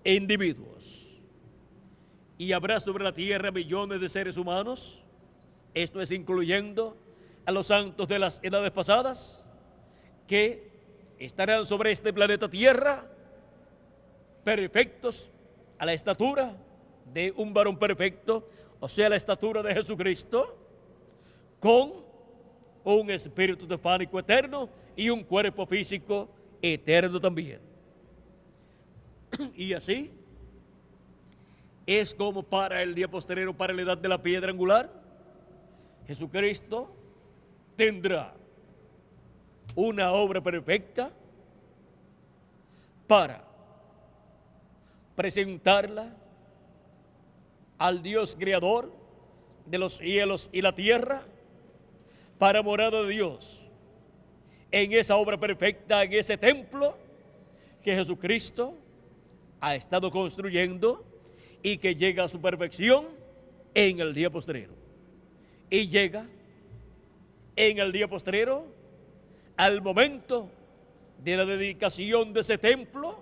individuos. Y habrá sobre la tierra millones de seres humanos, esto es incluyendo a los santos de las edades pasadas, que estarán sobre este planeta Tierra perfectos a la estatura de un varón perfecto, o sea, la estatura de Jesucristo, con un espíritu teofánico eterno y un cuerpo físico eterno también. Y así es como para el día posterior, para la edad de la piedra angular, Jesucristo tendrá una obra perfecta para presentarla al Dios creador de los cielos y la tierra, para morada de Dios en esa obra perfecta, en ese templo que Jesucristo ha estado construyendo y que llega a su perfección en el día postrero. Y llega en el día postrero al momento de la dedicación de ese templo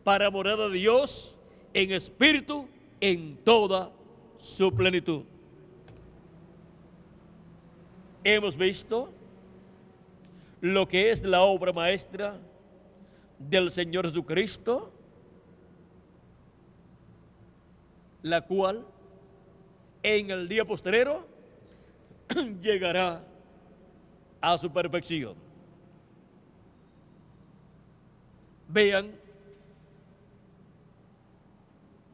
para morada de Dios en espíritu en toda su plenitud. Hemos visto lo que es la obra maestra del Señor Jesucristo, la cual en el día postrero llegará a su perfección. Vean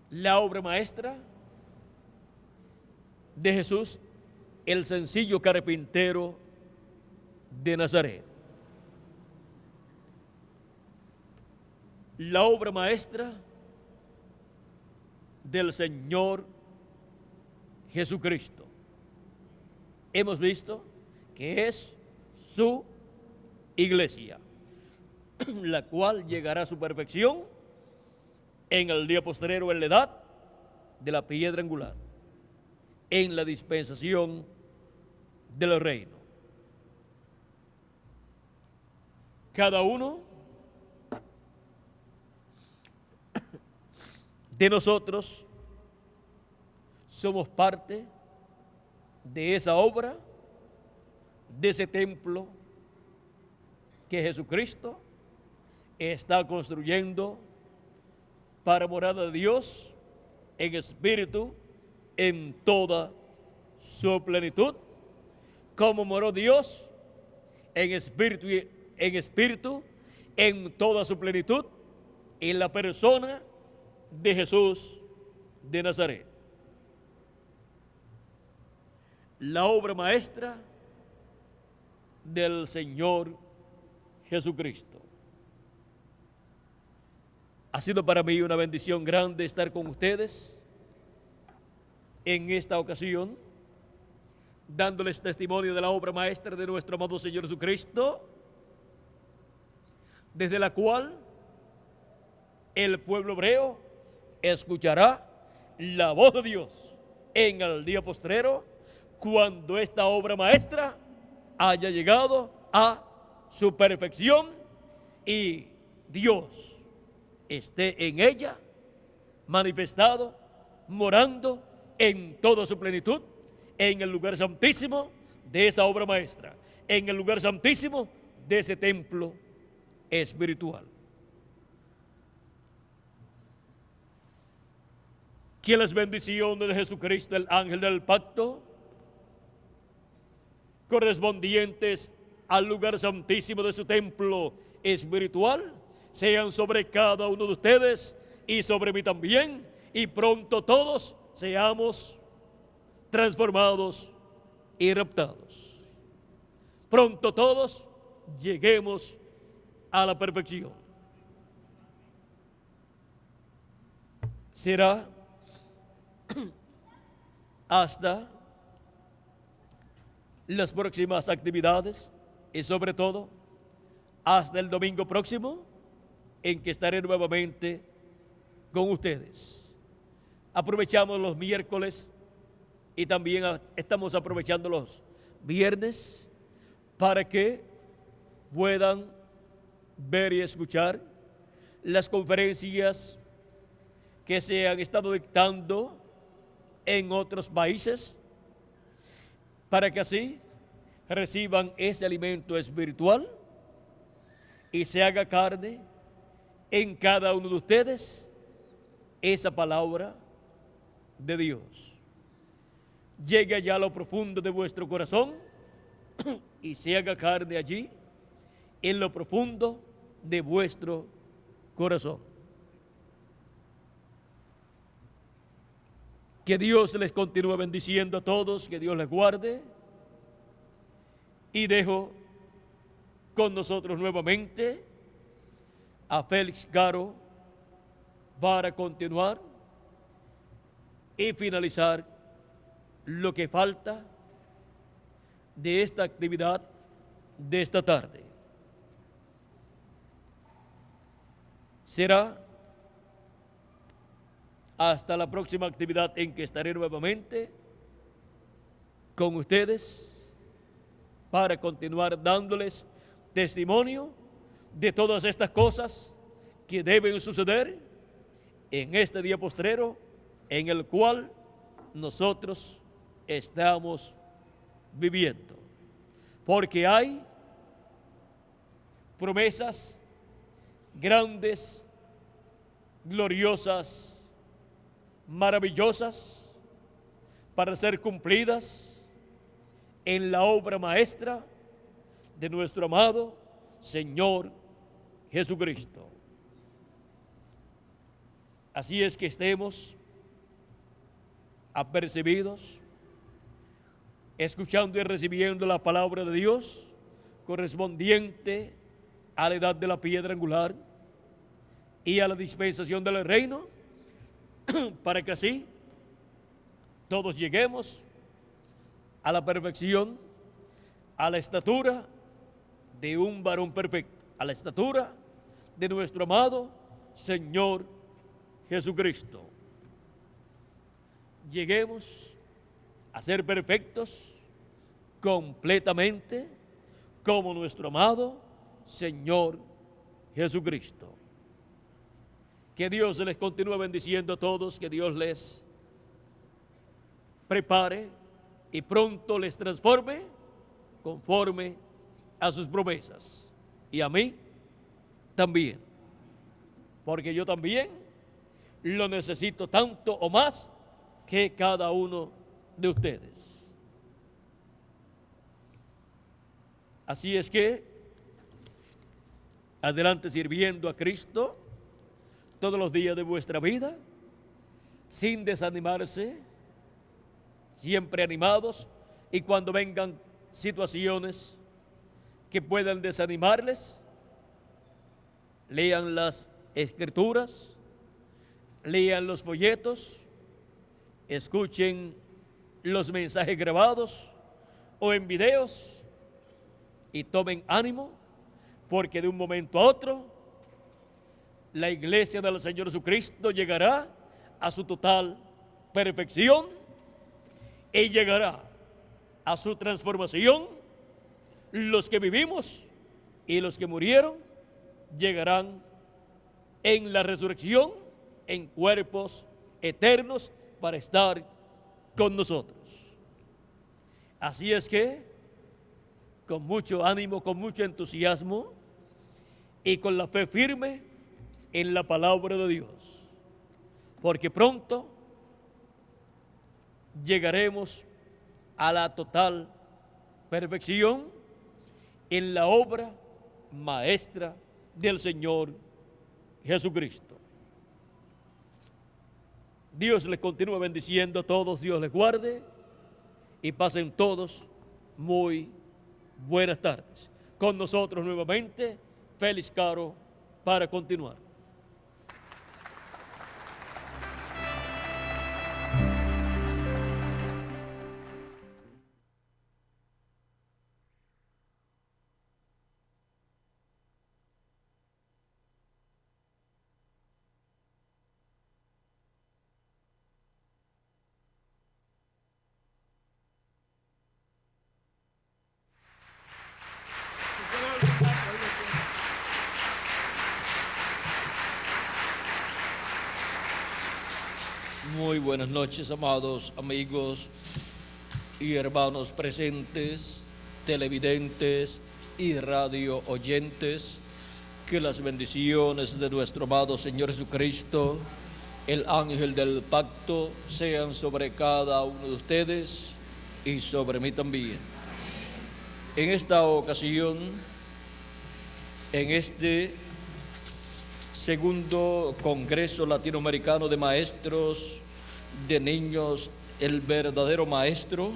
la obra maestra de Jesús, el sencillo carpintero de Nazaret. La obra maestra del Señor Jesucristo. Hemos visto que es su iglesia, la cual llegará a su perfección en el día posterior, en la edad de la piedra angular. en la dispensación del reino. Cada uno de nosotros somos parte de esa obra, de ese templo que Jesucristo está construyendo para morada de Dios en espíritu, en toda su plenitud, como moró Dios en espíritu, en toda su plenitud, en la persona de Jesús de Nazaret. La obra maestra del Señor Jesucristo. Ha sido para mí una bendición grande estar con ustedes en esta ocasión, dándoles testimonio de la obra maestra de nuestro amado Señor Jesucristo, desde la cual el pueblo hebreo escuchará la voz de Dios en el día postrero, cuando esta obra maestra haya llegado a su perfección y Dios esté en ella, manifestado, morando en toda su plenitud, en el lugar santísimo de esa obra maestra, en el lugar santísimo de ese templo espiritual. Que las bendiciones de Jesucristo, el ángel del pacto, correspondientes al lugar santísimo de su templo espiritual, sean sobre cada uno de ustedes y sobre mí también, y pronto todos seamos transformados y raptados. Pronto todos lleguemos a la perfección. Será hasta las próximas actividades y sobre todo hasta el domingo próximo, en que estaré nuevamente con ustedes. Aprovechamos los miércoles y también estamos aprovechando los viernes para que puedan ver y escuchar las conferencias que se han estado dictando en otros países, para que así reciban ese alimento espiritual y se haga carne en cada uno de ustedes esa palabra de Dios. Llegue allá a lo profundo de vuestro corazón y se haga carne allí, en lo profundo de vuestro corazón. Que Dios les continúe bendiciendo a todos, que Dios les guarde. Y dejo con nosotros nuevamente a Félix Caro para continuar y finalizar lo que falta de esta actividad de esta tarde. Será hasta la próxima actividad en que estaré nuevamente con ustedes para continuar dándoles testimonio de todas estas cosas que deben suceder en este día postrero en el cual nosotros estamos viviendo. Porque hay promesas grandes, gloriosas, maravillosas para ser cumplidas en la obra maestra de nuestro amado Señor Jesucristo. Así es que estemos apercibidos, escuchando y recibiendo la palabra de Dios correspondiente a la edad de la piedra angular y a la dispensación del reino, para que así todos lleguemos a la perfección, a la estatura de un varón perfecto, a la estatura de nuestro amado Señor Jesucristo. Lleguemos a ser perfectos completamente como nuestro amado Señor Jesucristo. Que Dios les continúe bendiciendo a todos, que Dios les prepare y pronto les transforme conforme a sus promesas. Y a mí también, porque yo también lo necesito tanto o más que cada uno de ustedes. Así es que, adelante sirviendo a Cristo todos los días de vuestra vida, sin desanimarse, siempre animados, y cuando vengan situaciones que puedan desanimarles, lean las Escrituras, lean los folletos, escuchen los mensajes grabados o en videos y tomen ánimo, porque de un momento a otro la iglesia del Señor Jesucristo llegará a su total perfección y llegará a su transformación. Los que vivimos y los que murieron llegarán en la resurrección en cuerpos eternos para estar con nosotros. Así es que, con mucho ánimo, con mucho entusiasmo y con la fe firme en la palabra de Dios, porque pronto llegaremos a la total perfección en la obra maestra del Señor Jesucristo. Dios les continúe bendiciendo a todos, Dios les guarde y pasen todos muy buenas tardes. Con nosotros nuevamente, Félix Caro, para continuar. Muy buenas noches, amados amigos y hermanos presentes, televidentes y radio oyentes. Que las bendiciones de nuestro amado Señor Jesucristo, el ángel del pacto, sean sobre cada uno de ustedes y sobre mí también. En esta ocasión, en este segundo Congreso Latinoamericano de Maestros de Niños, el verdadero maestro,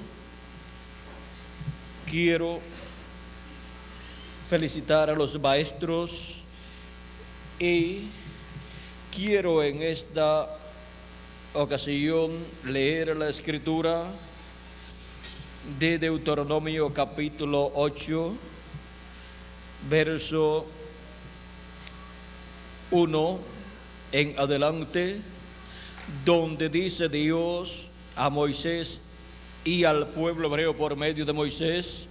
quiero felicitar a los maestros y quiero en esta ocasión leer la escritura de Deuteronomio capítulo 8, verso 1 en adelante, donde dice Dios a Moisés y al pueblo hebreo por medio de Moisés: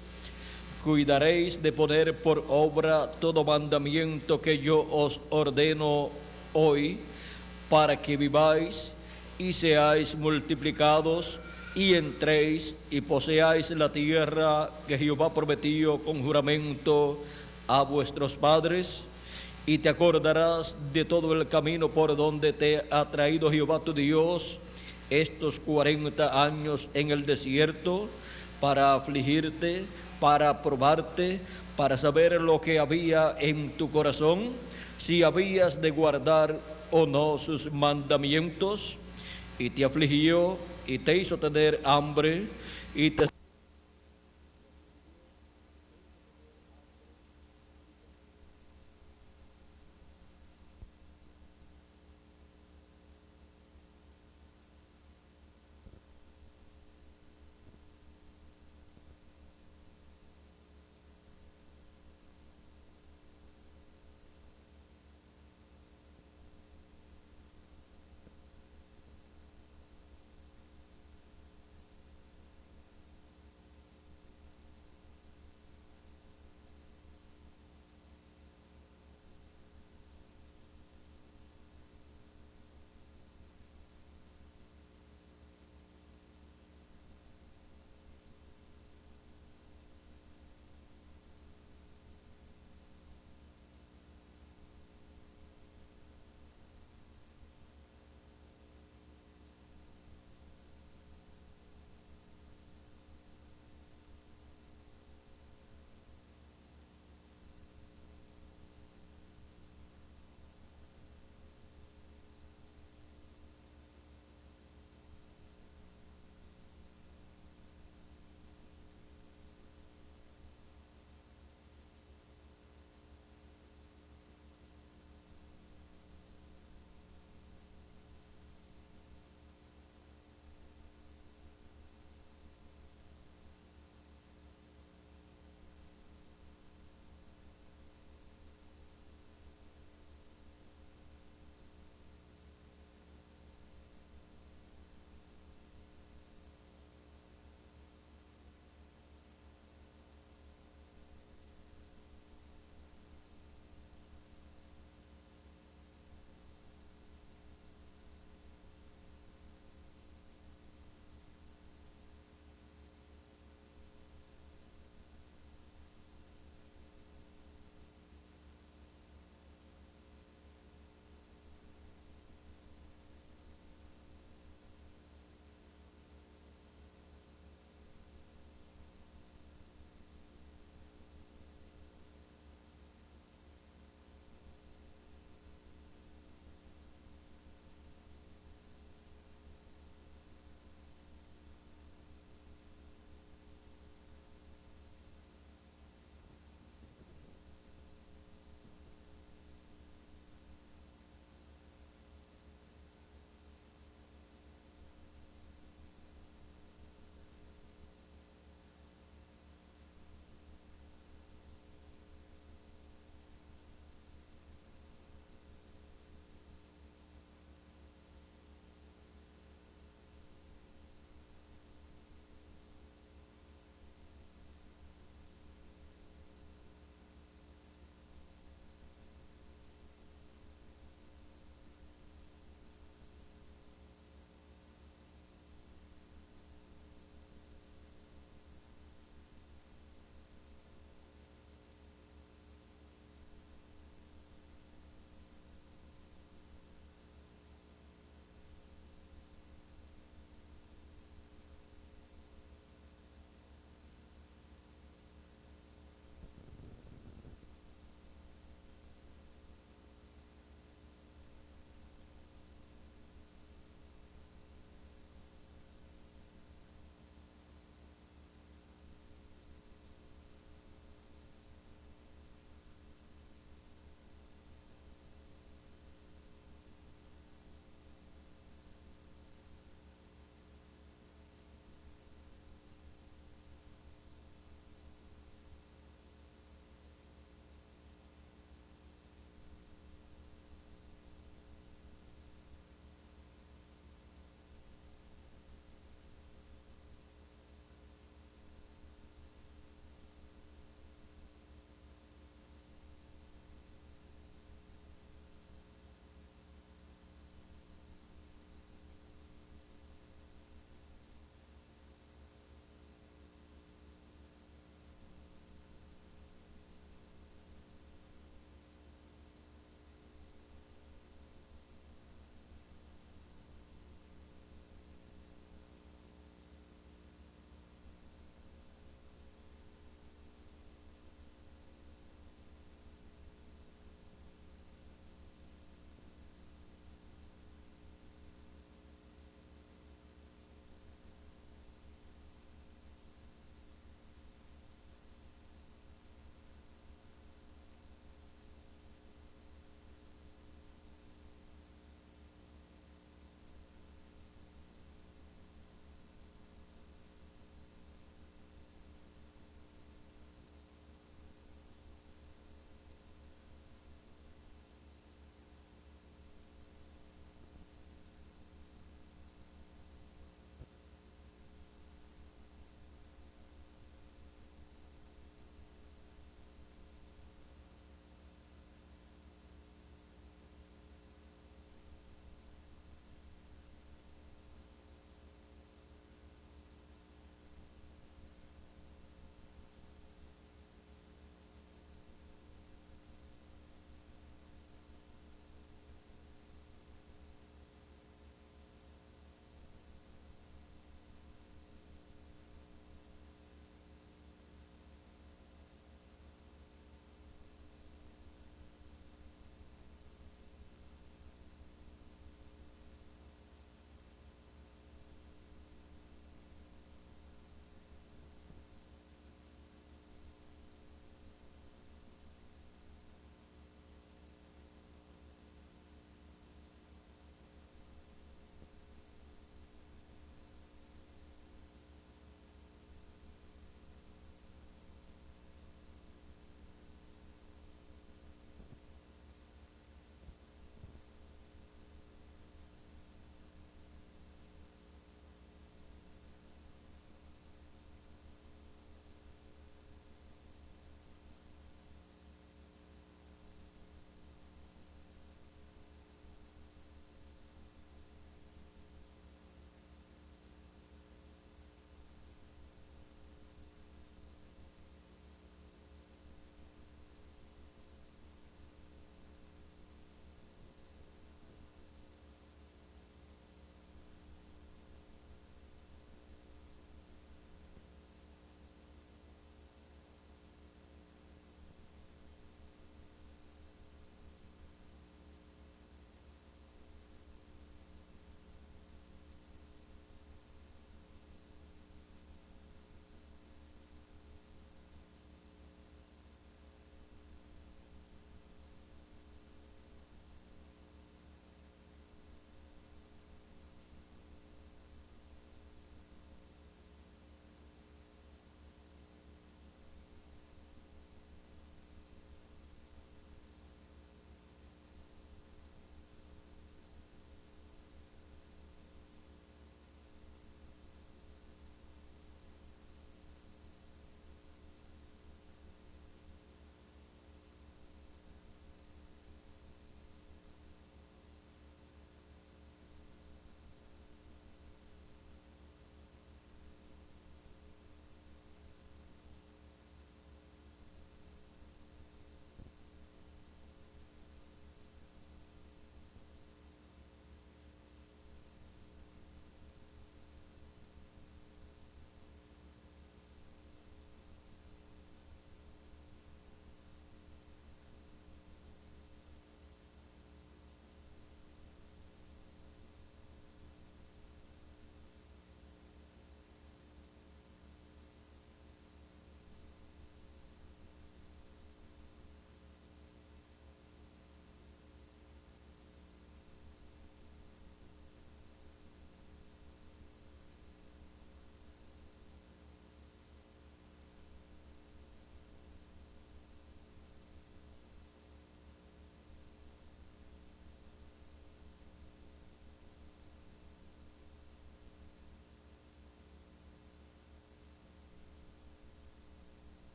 cuidaréis de poner por obra todo mandamiento que yo os ordeno hoy, para que viváis y seáis multiplicados y entréis y poseáis la tierra que Jehová prometió con juramento a vuestros padres. Y te acordarás de todo el camino por donde te ha traído Jehová tu Dios estos 40 años en el desierto, para afligirte, para probarte, para saber lo que había en tu corazón, si habías de guardar o no sus mandamientos. Y te afligió y te hizo tener hambre y te